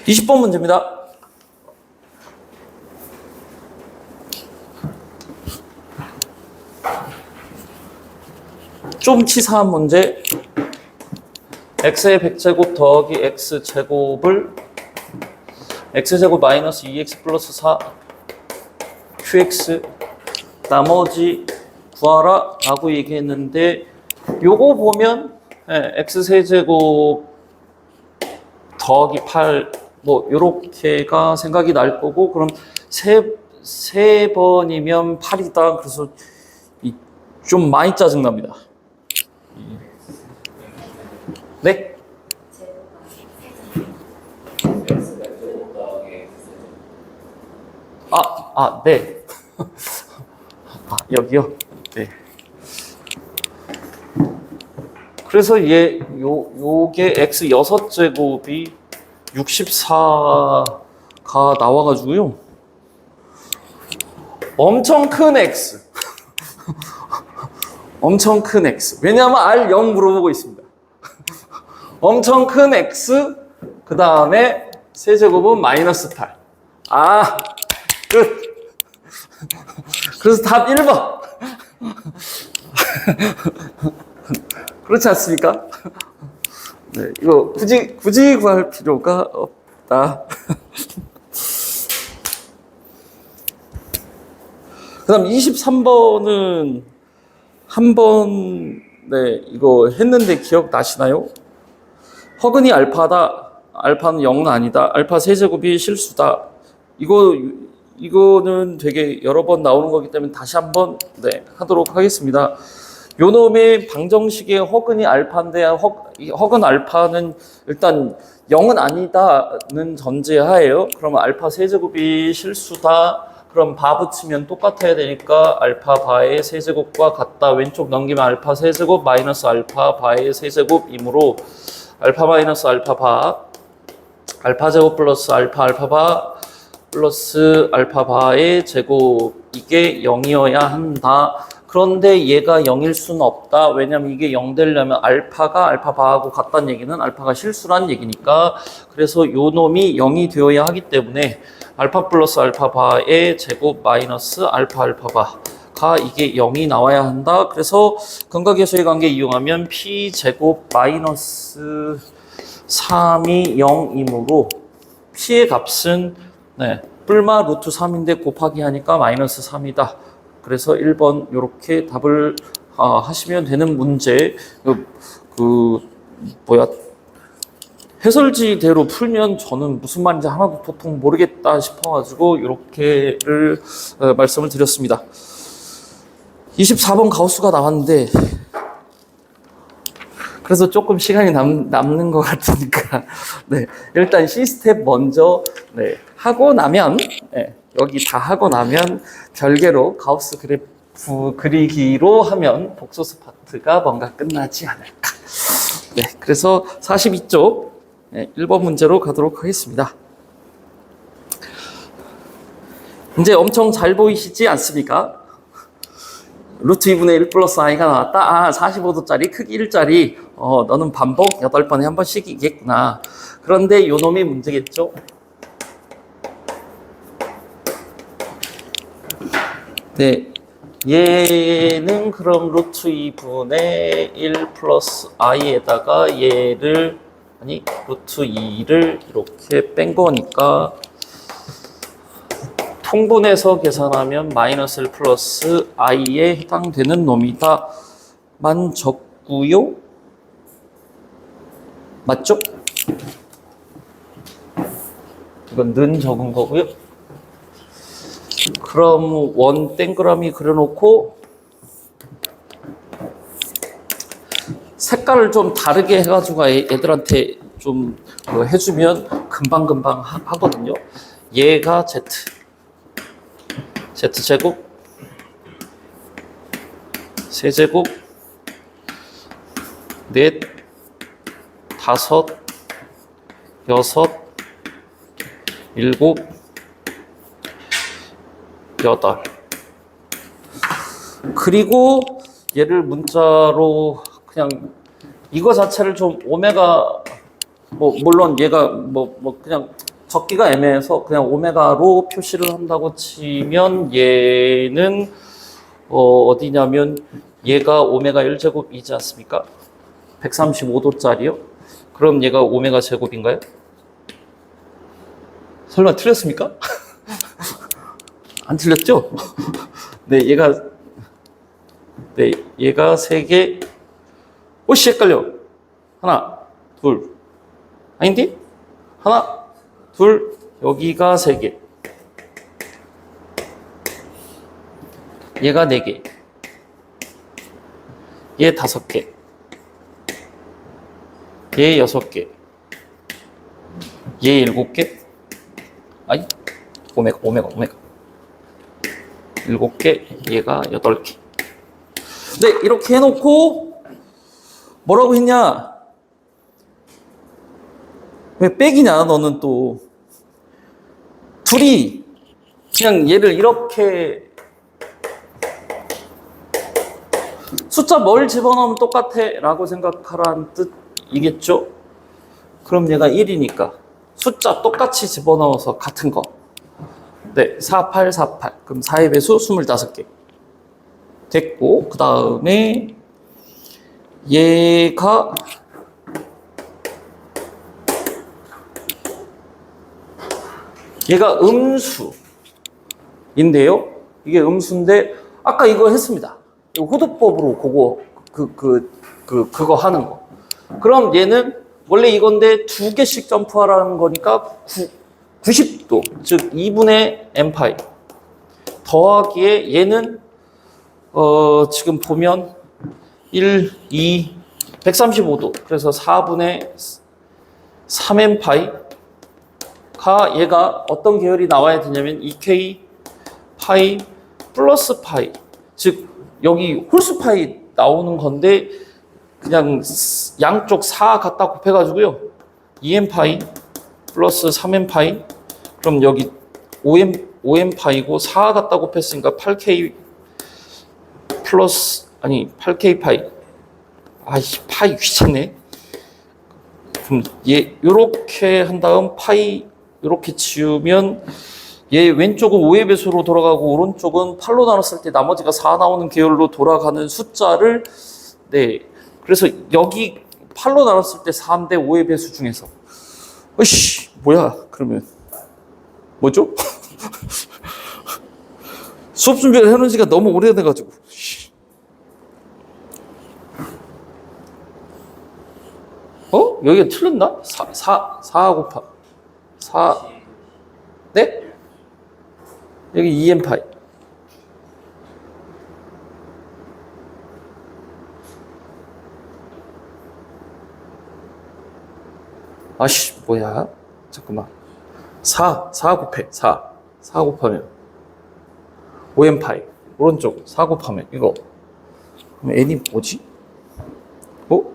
20번 문제입니다. 좀 치사한 문제. x의 100제곱 더하기 x제곱을 x제곱 마이너스 2x 플러스 4 qx 나머지 구하라 라고 얘기했는데 요거 보면 x세제곱 더하기 8 뭐 요렇게가 생각이 날 거고 그럼 세 번이면 8이다. 그래서 좀 많이 짜증납니다. 네? 네. 여기요? 네. 그래서 요게 x 6제곱이 64가 나와가지고요. 엄청 큰 x. 엄청 큰 x. 왜냐하면 R0 물어보고 있습니다. 엄청 큰 x, 그 다음에 세제곱은 마이너스 8. 끝. 그래서 답 1번. 그렇지 않습니까? 네, 이거 굳이 구할 필요가 없다. 그 다음 23번은 한번 이거 했는데 기억나시나요? 허근이 알파다. 알파는 0은 아니다. 알파 세제곱이 실수다. 이거는 되게 여러 번 나오는 거기 때문에 다시 한번 하도록 하겠습니다. 요 놈의 방정식의 허근이 알파인데 허근 알파는 일단 0은 아니다는 전제하에요. 그러면 알파 세제곱이 실수다. 그럼 바 붙이면 똑같아야 되니까 알파 바의 세제곱과 같다. 왼쪽 넘기면 알파 세제곱 마이너스 알파 바의 세제곱이므로 알파 마이너스 알파 바 알파 제곱 플러스 알파 바 플러스 알파 바의 제곱 이게 0이어야 한다. 그런데 얘가 0일 수는 없다. 왜냐면 이게 0 되려면 알파가 알파 바하고 같다는 얘기는 알파가 실수란 얘기니까 그래서 요 놈이 0이 되어야 하기 때문에 알파 플러스 알파 바의 제곱 마이너스 알파 바가 이게 0이 나와야 한다. 그래서 근각계수의 관계 이용하면 p 제곱 마이너스 3이 0이므로 p의 값은 뿔마 루트 3인데 곱하기 하니까 마이너스 3이다. 그래서 1번 이렇게 답을 하시면 되는 문제. 해설지대로 풀면 저는 무슨 말인지 하나도 도통 모르겠다 싶어가지고 이렇게를 말씀을 드렸습니다. 24번 가우스가 나왔는데 그래서 조금 시간이 남는 것 같으니까 일단 C스텝 먼저 하고 나면 여기 다 하고 나면 별개로 가우스 그래프 그리기로 하면 복소스 파트가 뭔가 끝나지 않을까. 그래서 42쪽 1번 문제로 가도록 하겠습니다. 이제 엄청 잘 보이시지 않습니까? 루트 2분의 1 플러스 i가 나왔다. 45도짜리 크기 1짜리 너는 반복 8번에 한 번씩이겠구나. 그런데 요 놈이 문제겠죠? 얘는 그럼 루트 2분의 1 플러스 i에다가 얘를 루트 2를 이렇게 뺀 거니까 통분해서 계산하면 마이너스 1 플러스 i에 해당되는 놈이다 만 적고요. 맞죠? 이건 는 적은 거고요. 그럼 원 동그라미 그려놓고 색깔을 좀 다르게 해가지고 애들한테 좀 해주면 금방금방 하거든요. 얘가 Z제곱, 세제곱, 넷, 다섯, 여섯, 일곱, 여덟. 그리고 얘를 문자로 그냥 이거 자체를 좀 오메가 물론 얘가 그냥 적기가 애매해서 그냥 오메가로 표시를 한다고 치면 얘는 어디냐면 얘가 오메가 1제곱이지 않습니까? 135도짜리요? 그럼 얘가 오메가 제곱인가요? 설마 틀렸습니까? 안 틀렸죠? 네, 얘가 3개. 오씨, 헷갈려. 하나, 둘. 아닌데? 하나, 둘. 여기가 3개. 얘가 4개. 얘 5개. 얘 6개. 얘 7개. 아이, 오메가. 7개, 얘가 8개. 네, 이렇게 해놓고 뭐라고 했냐? 왜 빼기냐, 너는 또. 둘이 그냥 얘를 이렇게 숫자 뭘 집어넣으면 똑같아 라고 생각하라는 뜻이겠죠? 그럼 얘가 1이니까 숫자 똑같이 집어넣어서 같은 거. 네, 4, 8, 4, 8. 그럼 4의 배수 25개. 됐고, 그 다음에 얘가 음수인데요. 이게 음수인데 아까 이거 했습니다. 호두법으로 그거 하는 거. 그럼 얘는 원래 이건데 2개씩 점프하라는 거니까 90도, 즉 2분의 n파이 더하기에 얘는 지금 보면 1, 2, 135도. 그래서 4분의 3n파이가 얘가 어떤 계열이 나와야 되냐면 2k 파이 플러스 파이. 즉 여기 홀수 파이 나오는 건데 그냥 양쪽 4 갖다 곱해가지고요. 2n파이 플러스 3n파이. 그럼 여기 5n파이고 4 갖다 곱했으니까 8k 플러스 8k 파이. 파이 귀찮네. 그럼 얘 요렇게 한 다음 파이 요렇게 지우면 얘 왼쪽은 5의 배수로 돌아가고 오른쪽은 8로 나눴을 때 나머지가 4 나오는 계열로 돌아가는 숫자를 그래서 여기 8로 나눴을 때 4인데 5의 배수 중에서 뭐야 그러면 뭐죠? 수업 준비를 해놓은 지가 너무 오래돼가지고 여기가 틀렸나? 4 곱하 4 네? 여기 2n파이 뭐야 잠깐만 4 곱하면 5n파이 오른쪽 4 곱하면 이거 그럼 n이 뭐지?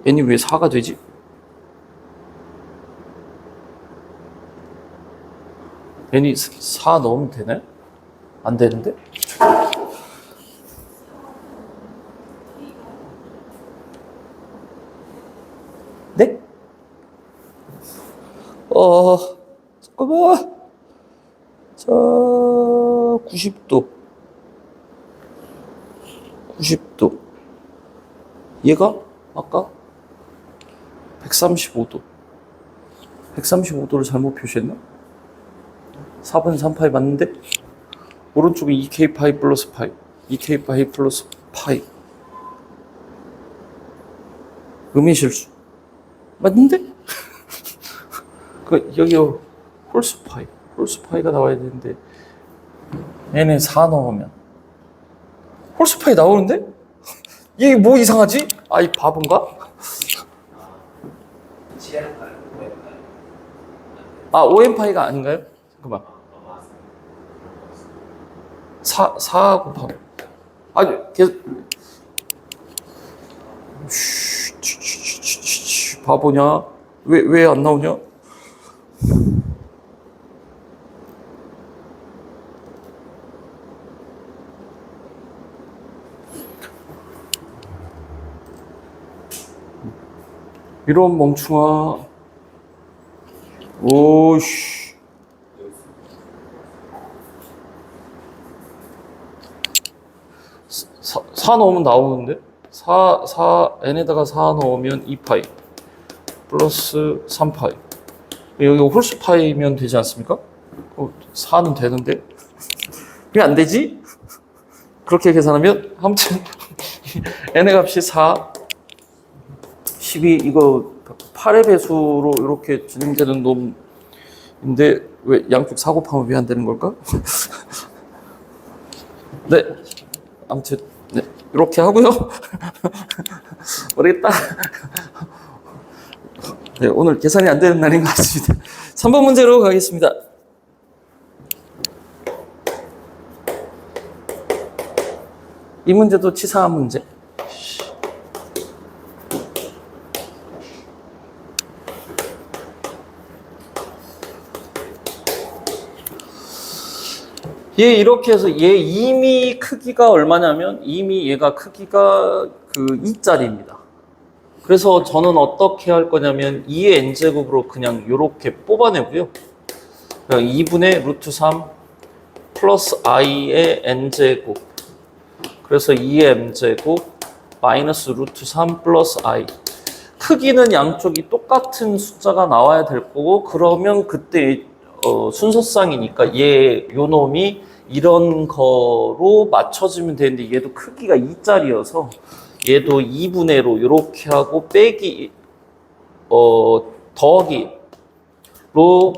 n이 왜 4가 되지? n이 4 넣으면 되나요? 안 되는데? 네? 잠깐만. 자, 90도. 얘가 아까 135도. 135도를 잘못 표시했나? 4분 3파이 맞는데? 오른쪽은 2k 파이 플러스 파이. 2k 파이 플러스 파이. 음의 실수. 맞는데? 여기 홀수 파이가 나와야 되는데 얘네 4 넣으면 홀수파이 나오는데? 이게 뭐 이상하지? 아이 바본가? 아, OM파이가 아닌가요? 잠깐만. 4 곱하면. 아니, 계속. 바보냐? 왜 안 나오냐? 이런 멍충아. 오씨. 4 넣으면 나오는데? n에다가 4 넣으면 2파이. 플러스 3파이. 여기 홀수파이면 되지 않습니까? 4는 되는데? 왜 안 되지? 그렇게 계산하면, 아무튼, n의 값이 4, 12, 이거 8의 배수로 이렇게 진행되는 놈인데, 왜 양쪽 4 곱하면 왜 안 되는 걸까? 네. 아무튼, 네. 이렇게 하고요. 모르겠다. 네, 오늘 계산이 안 되는 날인 것 같습니다. 3번 문제로 가겠습니다. 이 문제도 치사한 문제. 얘 이렇게 해서 얘 이미 크기가 얼마냐면 이미 얘가 크기가 그 2짜리입니다. 그래서 저는 어떻게 할 거냐면 2의 n제곱으로 그냥 이렇게 뽑아내고요. 그냥 2분의 루트 3 플러스 i의 n제곱. 그래서 2의 m제곱 마이너스 루트 3 플러스 i. 크기는 양쪽이 똑같은 숫자가 나와야 될 거고, 그러면 그때 순서상이니까 요 놈이 이런 거로 맞춰지면 되는데, 얘도 크기가 2짜리여서 얘도 2분의로 이렇게 하고 빼기 더하기로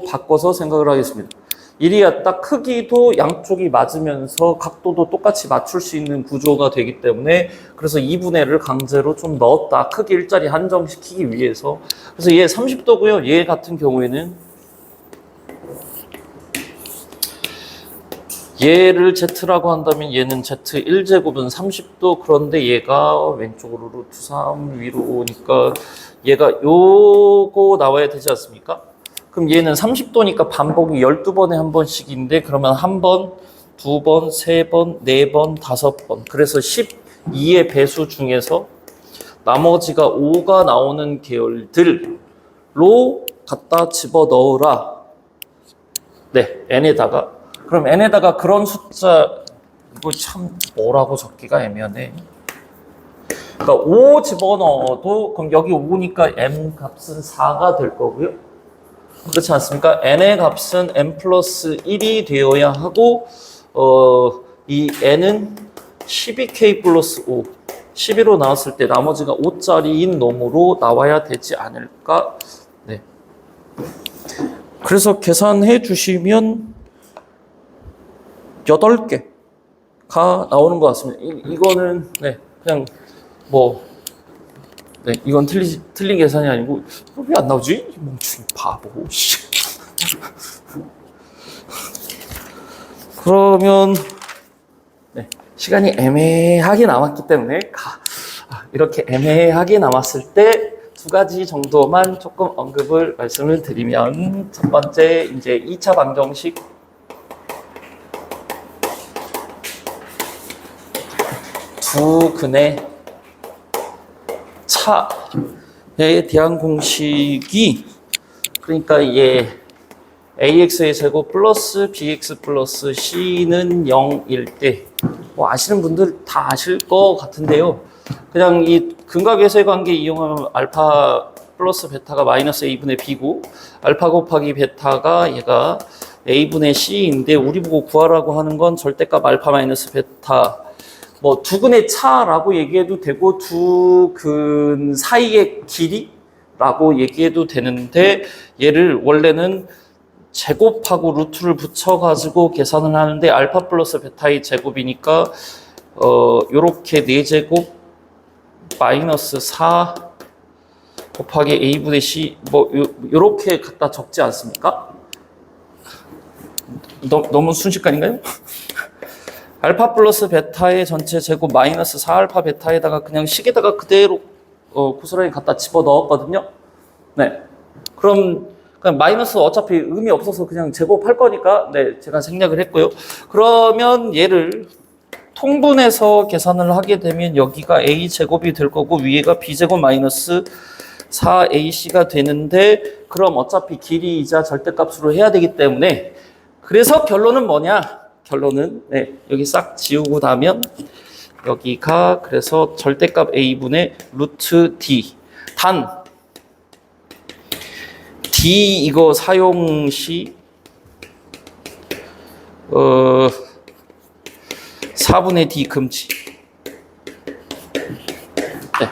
바꿔서 생각을 하겠습니다. 이리야 딱 크기도 양쪽이 맞으면서 각도도 똑같이 맞출 수 있는 구조가 되기 때문에, 그래서 2분의를 강제로 좀 넣었다. 크기 1짜리 한정시키기 위해서. 그래서 얘 30도고요. 얘 같은 경우에는 얘를 Z라고 한다면 얘는 Z 1제곱은 30도. 그런데 얘가 왼쪽으로 루트 3 위로 오니까 얘가 요거 나와야 되지 않습니까? 그럼 얘는 30도니까 반복이 12번에 한 번씩인데, 그러면 한 번, 두 번, 세 번, 네 번, 다섯 번. 그래서 12의 배수 중에서 나머지가 5가 나오는 계열들로 갖다 집어 넣으라. 네, n에다가. 그럼 n에다가 그런 숫자, 이거 참 뭐라고 적기가 애매하네. 그러니까 5 집어넣어도, 그럼 여기 5니까 m 값은 4가 될 거고요. 그렇지 않습니까? n의 값은 n 플러스 1이 되어야 하고, 이 n은 12k 플러스 5, 12로 나왔을 때 나머지가 5짜리인 놈으로 나와야 되지 않을까? 네. 그래서 계산해 주시면 8개가 나오는 것 같습니다. 이거는, 네, 그냥, 네, 이건 틀린 계산이 아니고, 왜 안 나오지? 멍충이 바보. 그러면, 네, 시간이 애매하게 남았기 때문에, 이렇게 애매하게 남았을 때, 두 가지 정도만 조금 언급을 말씀을 드리면, 첫 번째, 이제 2차 방정식. 두 근의 차에 대한 공식이, 그러니까 얘 ax의 제곱 플러스 bx 플러스 c는 0일 때, 아시는 분들 다 아실 것 같은데요. 그냥 이 근각에서의 관계 이용하면 알파 플러스 베타가 마이너스 a분의 b고, 알파 곱하기 베타가 얘가 a분의 c인데, 우리 보고 구하라고 하는 건 절대값 알파 마이너스 베타, 두 근의 차라고 얘기해도 되고, 두 근 사이의 길이라고 얘기해도 되는데, 얘를 원래는 제곱하고 루트를 붙여가지고 계산을 하는데 알파 플러스 베타의 제곱이니까 요렇게 4제곱 마이너스 4 곱하기 a분의 c 뭐 요렇게 갖다 적지 않습니까? 너무 순식간인가요? 알파 플러스 베타의 전체 제곱 마이너스 4알파 베타에다가 그냥 식에다가 그대로 고스란히 갖다 집어 넣었거든요. 네. 그럼 그냥 마이너스 어차피 의미 없어서 그냥 제곱할 거니까 네, 제가 생략을 했고요. 그러면 얘를 통분해서 계산을 하게 되면 여기가 a 제곱이 될 거고 위에가 b 제곱 마이너스 4ac가 되는데 그럼 어차피 길이이자 절대값으로 해야 되기 때문에 그래서 결론은 뭐냐? 결론은 네, 여기 싹 지우고 나면 여기가 그래서 절대값 a분의 루트 d 단 d 이거 사용 시 4분의 d 금지. 네.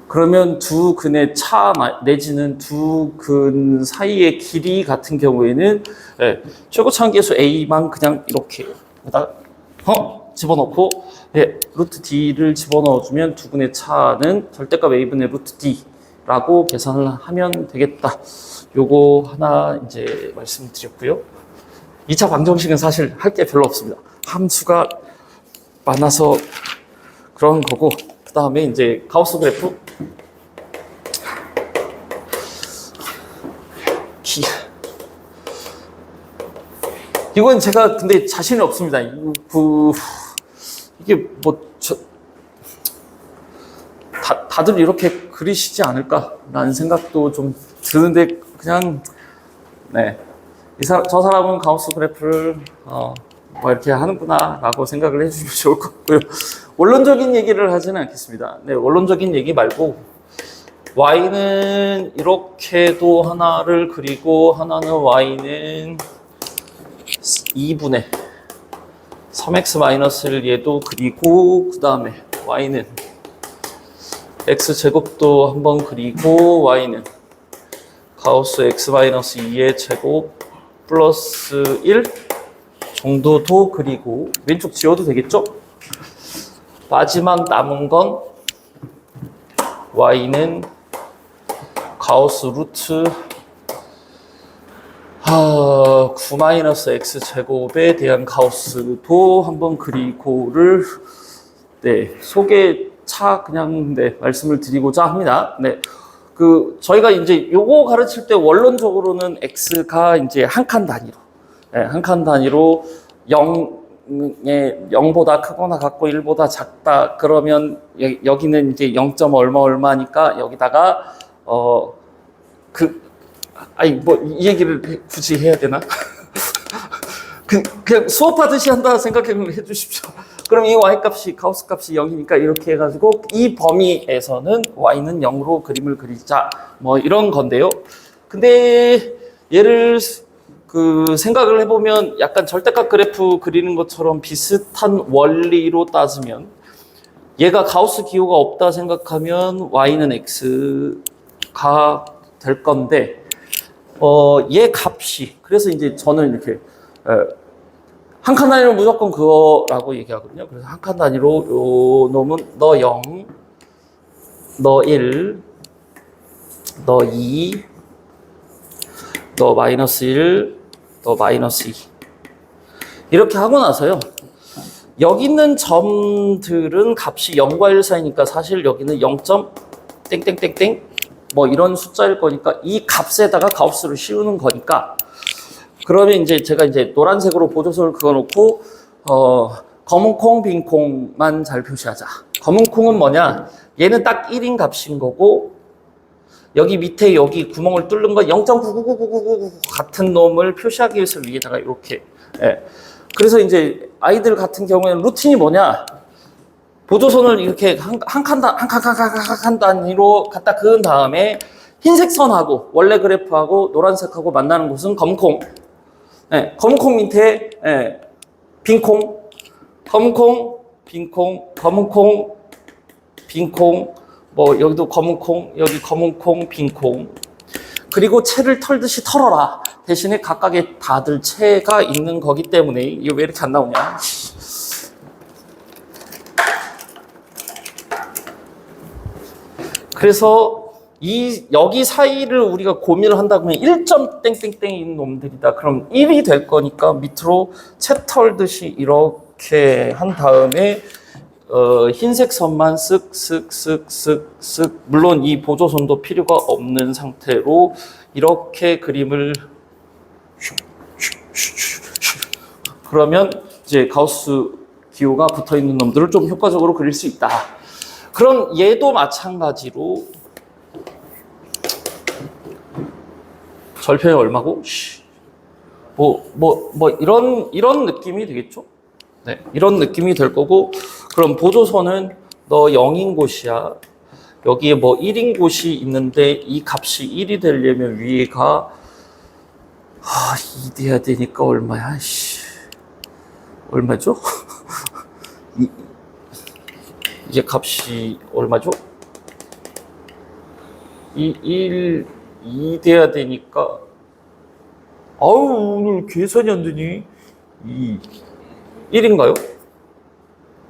그러면 두 근의 차 내지는 두 근 사이의 길이 같은 경우에는 네, 최고차함계수 a만 그냥 이렇게 집어넣고 네, 루트 d를 집어넣어주면 두 근의 차는 절대값 a분의 루트 d라고 계산을 하면 되겠다. 요거 하나 이제 말씀드렸고요. 2차 방정식은 사실 할 게 별로 없습니다. 함수가 많아서 그런 거고 그 다음에 이제 가우스 그래프 이건 제가 근데 자신이 없습니다. 이게 뭐 다들 이렇게 그리시지 않을까라는 생각도 좀 드는데 그냥 네. 저 사람은 가우스 그래프를 뭐 이렇게 하는구나라고 생각을 해주시면 좋을 것 같고요. 원론적인 얘기를 하지는 않겠습니다. 네, 원론적인 얘기 말고 y는 이렇게도 하나를 그리고 하나는 y는 2분의 3x-를 얘도 그리고 그 다음에 y는 x제곱도 한번 그리고 y는 가우스 x-2의 제곱 플러스 1 정도도 그리고 왼쪽 지워도 되겠죠? 마지막 남은 건 y는 가우스 루트 9-x제곱에 대한 가우스도 한번 그리고를 네, 소개차 그냥 네, 말씀을 드리고자 합니다. 네. 저희가 이제 요거 가르칠 때 원론적으로는 x가 이제 한 칸 단위로 네, 한 칸 단위로 0보다 크거나 같고 1보다 작다 그러면 여기는 이제 0. 얼마니까 여기다가 뭐 이 얘기를 굳이 해야 되나? 그냥 수업하듯이 한다 생각해 주십시오. 그럼 이 y값이 가우스 값이 0이니까 이렇게 해가지고 이 범위에서는 y는 0으로 그림을 그리자 뭐 이런 건데요. 근데 얘를 생각을 해보면 약간 절대값 그래프 그리는 것처럼 비슷한 원리로 따지면 얘가 가우스 기호가 없다 생각하면 y는 x가 될 건데 얘 값이 그래서 이제 저는 이렇게 한 칸 단위로 무조건 그거라고 얘기하거든요. 그래서 한 칸 단위로 요 놈은 너 0, 너 1, 너 2, 너 마이너스 1, 너 마이너스 2 이렇게 하고 나서요. 여기 있는 점들은 값이 0과 1 사이니까 사실 여기는 0. 땡땡땡땡 뭐 이런 숫자일 거니까 이 값에다가 가우스를 씌우는 거니까 그러면 이제 제가 이제 노란색으로 보조선을 그어놓고 검은 콩, 빈 콩만 잘 표시하자. 검은 콩은 뭐냐? 얘는 딱 1인 값인 거고 여기 밑에 여기 구멍을 뚫는 거 0.99999 같은 놈을 표시하기 위해서 위에다가 이렇게. 예. 그래서 이제 아이들 같은 경우에는 루틴이 뭐냐? 보조선을 이렇게 한 칸 단위로 갖다 그은 다음에 흰색 선하고 원래 그래프하고 노란색하고 만나는 곳은 검은콩. 네, 검은콩 밑에 네, 빈콩, 검은콩, 빈콩, 검은콩, 빈콩, 뭐 여기도 검은콩, 여기 검은콩, 빈콩. 그리고 채를 털듯이 털어라. 대신에 각각의 다들 채가 있는 거기 때문에 이게 왜 이렇게 안 나오냐. 그래서 여기 사이를 우리가 고민을 한다 그러면 1점 땡땡땡인 놈들이다. 그럼 1이 될 거니까 밑으로 채 털듯이 이렇게 한 다음에 흰색 선만 쓱쓱쓱쓱쓱, 물론 이 보조선도 필요가 없는 상태로 이렇게 그림을 그러면 이제 가우스 기호가 붙어 있는 놈들을 좀 효과적으로 그릴 수 있다. 그럼 얘도 마찬가지로 절편이 얼마고? 이런 느낌이 되겠죠? 네, 이런 느낌이 될 거고, 그럼 보조선은 너 0인 곳이야. 여기에 뭐 1인 곳이 있는데 이 값이 1이 되려면 위에가 2 돼야 되니까 얼마야? 얼마죠? 이게 값이 얼마죠? 2 돼야 되니까 오늘 계산이 안 되니? 1인가요?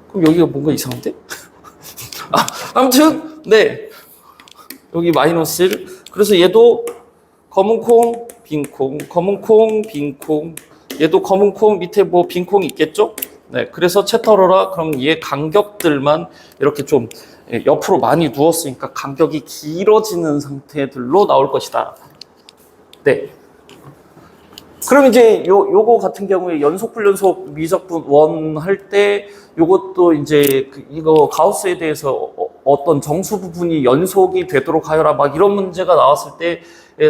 그럼 여기가 뭔가 이상한데? 아무튼 네, 여기 마이너스 1. 그래서 얘도 검은 콩, 빈 콩, 검은 콩, 빈 콩. 얘도 검은 콩, 밑에 뭐 빈 콩 있겠죠? 네, 그래서 채 털어라. 그럼 얘 간격들만 이렇게 좀 옆으로 많이 누웠으니까 간격이 길어지는 상태들로 나올 것이다. 네. 그럼 이제 요거 같은 경우에 연속 불연속 미적분 원 할 때 요것도 이제 이거 가우스에 대해서 어떤 정수 부분이 연속이 되도록 하여라 막 이런 문제가 나왔을 때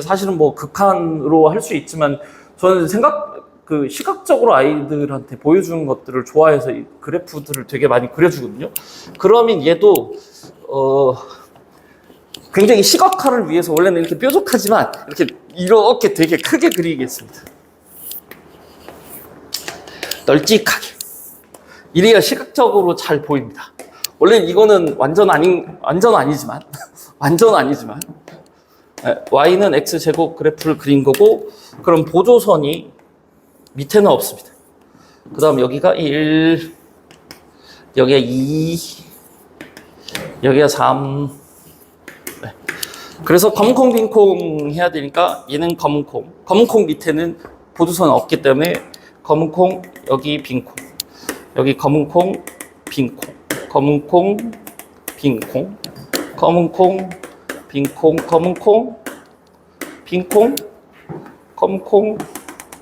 사실은 뭐 극한으로 할 수 있지만 저는 시각적으로 아이들한테 보여주는 것들을 좋아해서 이 그래프들을 되게 많이 그려주거든요. 그러면 얘도 굉장히 시각화를 위해서 원래는 이렇게 뾰족하지만 이렇게 되게 크게 그리겠습니다. 널찍하게. 이래야 시각적으로 잘 보입니다. 원래 이거는 완전 아니지만 y는 x제곱 그래프를 그린 거고, 그럼 보조선이 밑에는 없습니다. 그 다음 여기가 1, 여기가 2, 여기가 3. 네. 그래서 검은콩 빈콩 해야 되니까 얘는 검은콩 밑에는 보조선은 없기 때문에 검은콩 여기 빈콩, 여기 검은콩 빈콩, 검은콩 빈콩, 검은콩 빈콩, 검은콩 빈콩, 검은콩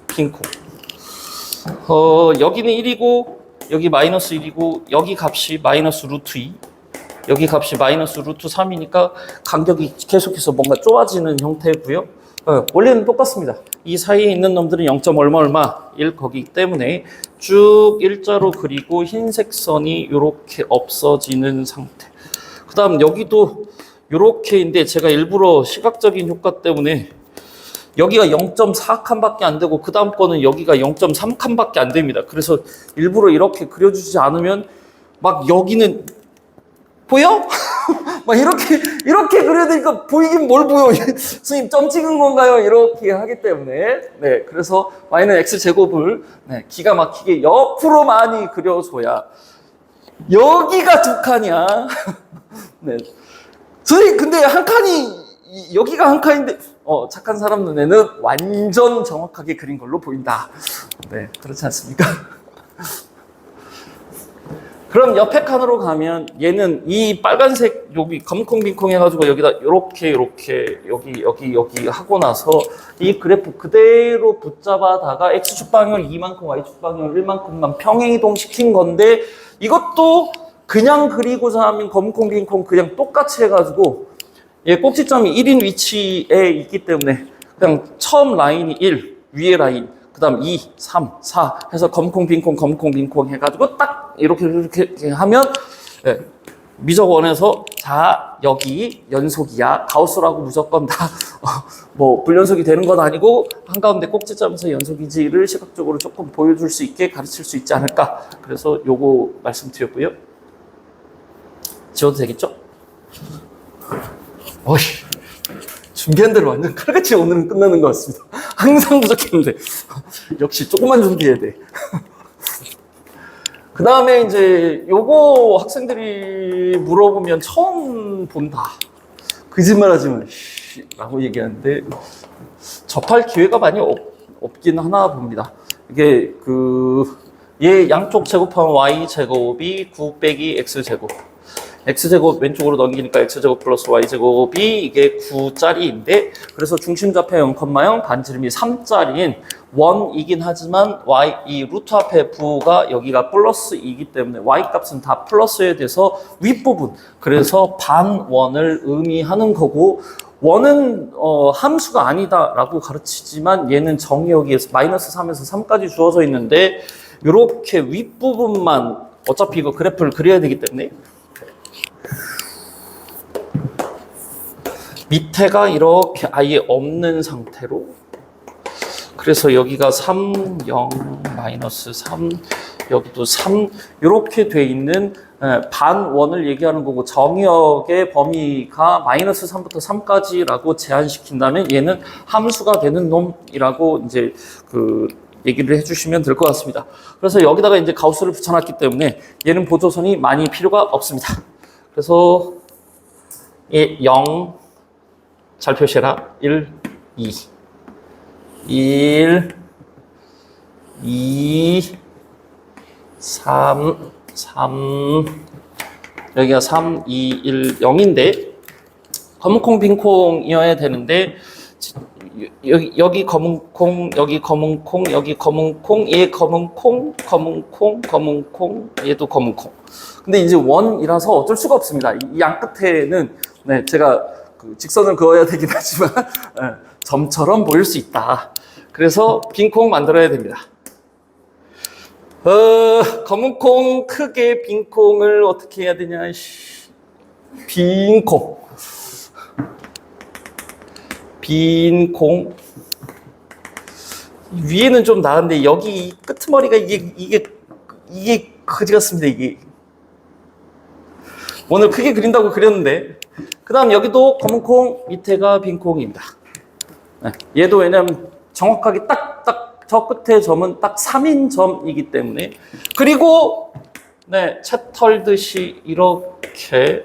빈콩. 여기는 1이고 여기 마이너스 1이고 여기 값이 마이너스 루트 2, 여기 값이 마이너스 루트 3이니까 간격이 계속해서 뭔가 좁아지는 형태고요. 원래는 똑같습니다. 이 사이에 있는 놈들은 0. 얼마 1 거기 때문에 쭉 일자로 그리고 흰색 선이 이렇게 없어지는 상태. 그 다음 여기도 이렇게인데 제가 일부러 시각적인 효과 때문에 여기가 0.4칸밖에 안 되고 그 다음 거는 여기가 0.3칸밖에 안 됩니다. 그래서 일부러 이렇게 그려주지 않으면 막 여기는 보여? 막 이렇게 그려야 되니까 보이긴 뭘 보여? 선생님 점 찍은 건가요? 이렇게 하기 때문에 네, 그래서 y는 x제곱을 기가 막히게 옆으로 많이 그려줘야 여기가 2칸이야. 네. 선생님 근데 한 칸이 여기가 한 칸인데 착한 사람 눈에는 완전 정확하게 그린 걸로 보인다. 네, 그렇지 않습니까? 그럼 옆에 칸으로 가면 얘는 이 빨간색 여기 검콩 빈콩 해가지고 여기다 이렇게 여기 하고 나서 이 그래프 그대로 붙잡아다가 x축 방향을 2만큼 y축 방향을 1만큼만 평행이동 시킨 건데, 이것도 그냥 그리고자 하면 검콩 빈콩 그냥 똑같이 해가지고 얘 꼭지점이 1인 위치에 있기 때문에 그냥 처음 라인이 1 위에 라인, 그 다음 2, 3, 4 해서 검콩 빈콩 해가지고 딱 이렇게 하면 미적원에서 자 여기 연속이야, 가우스라고 무조건 다 뭐 불연속이 되는 건 아니고 한가운데 꼭지점에서 연속이지를 시각적으로 조금 보여줄 수 있게 가르칠 수 있지 않을까. 그래서 요거 말씀드렸고요. 지워도 되겠죠? 준비한 대로 완전 칼같이 오늘은 끝나는 것 같습니다. 항상 부족했는데 역시 조금만 준비해야 돼. 그 다음에 이제 요거 학생들이 물어보면 처음 본다. 거짓말하지 마. 라고 얘기하는데 접할 기회가 많이 없긴 하나 봅니다. 이게 얘 양쪽 제곱하면 y제곱이 9 빼기 x제곱. x제곱 왼쪽으로 넘기니까 x제곱 플러스 y제곱이 이게 9짜리인데 그래서 중심좌표 0,0 반지름이 3짜리인 원이긴 하지만 이 루트 앞에 부가 여기가 플러스 2이기 때문에 y 값은 다 플러스에 돼서 윗부분 그래서 반원을 의미하는 거고 원은 함수가 아니다라고 가르치지만 얘는 정의 여기에서 마이너스 3에서 3까지 주어져 있는데 이렇게 윗부분만 어차피 이거 그래프를 그려야 되기 때문에 밑에가 이렇게 아예 없는 상태로 그래서 여기가 3, 0, 마이너스 3, 여기도 3 이렇게 돼 있는 반원을 얘기하는 거고 정의역의 범위가 마이너스 3부터 3까지라고 제한시킨다면 얘는 함수가 되는 놈이라고 이제 얘기를 해주시면 될 것 같습니다. 그래서 여기다가 이제 가우스를 붙여놨기 때문에 얘는 보조선이 많이 필요가 없습니다. 그래서 0 잘 표시해라. 1, 2 1, 2 3, 여기가 3, 2, 1, 0인데 검은콩 빈콩이어야 되는데 여기 검은콩, 여기 검은콩, 여기 검은콩, 얘 검은콩, 얘도 검은콩. 근데 이제 원이라서 어쩔 수가 없습니다. 이 양 끝에는 제가 직선을 그어야 되긴 하지만 점처럼 보일 수 있다. 그래서 빈콩 만들어야 됩니다. 검은콩 크게 빈콩을 어떻게 해야 되냐? 빈콩 위에는 좀 나은데 여기 이 끄트머리가 이게 거지 같습니다. 이게 오늘 크게 그린다고 그렸는데 그 다음 여기도 검은콩 밑에가 빈콩입니다. 얘도 왜냐면 정확하게 딱 저 끝에 점은 딱 3인 점이기 때문에 그리고 채 털듯이 이렇게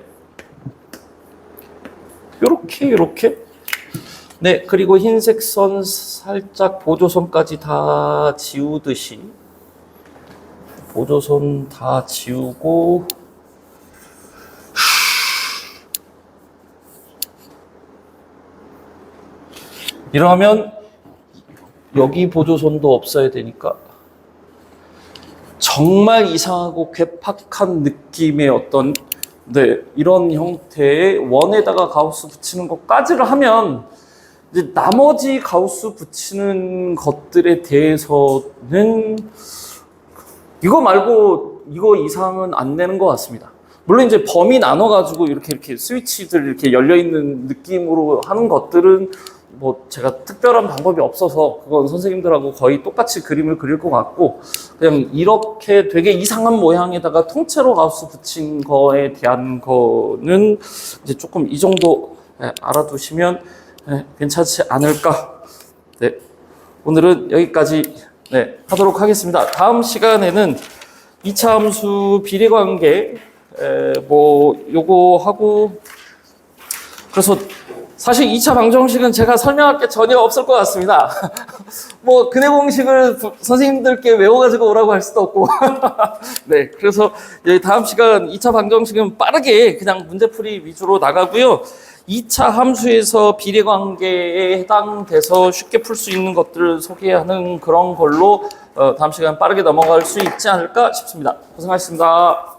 그리고 흰색 선 살짝 보조선까지 다 지우듯이 보조선 다 지우고 이러면 여기 보조선도 없어야 되니까 정말 이상하고 괴팍한 느낌의 어떤 이런 형태의 원에다가 가우스 붙이는 것까지를 하면 이제 나머지 가우스 붙이는 것들에 대해서는 이거 말고 이거 이상은 안 내는 것 같습니다. 물론 이제 범위 나눠가지고 이렇게 스위치들 이렇게 열려있는 느낌으로 하는 것들은 뭐 제가 특별한 방법이 없어서 그건 선생님들하고 거의 똑같이 그림을 그릴 것 같고 그냥 이렇게 되게 이상한 모양에다가 통째로 가우스 붙인 거에 대한 거는 이제 조금 이 정도 알아두시면 괜찮지 않을까. 오늘은 여기까지 하도록 하겠습니다. 다음 시간에는 2차 함수 비례관계 요거 하고 그래서 사실 2차 방정식은 제가 설명할 게 전혀 없을 것 같습니다. 뭐 근해 공식을 선생님들께 외워가지고 오라고 할 수도 없고 그래서 다음 시간 2차 방정식은 빠르게 그냥 문제풀이 위주로 나가고요. 2차 함수에서 비례관계에 해당돼서 쉽게 풀 수 있는 것들을 소개하는 그런 걸로 다음 시간 빠르게 넘어갈 수 있지 않을까 싶습니다. 고생하셨습니다.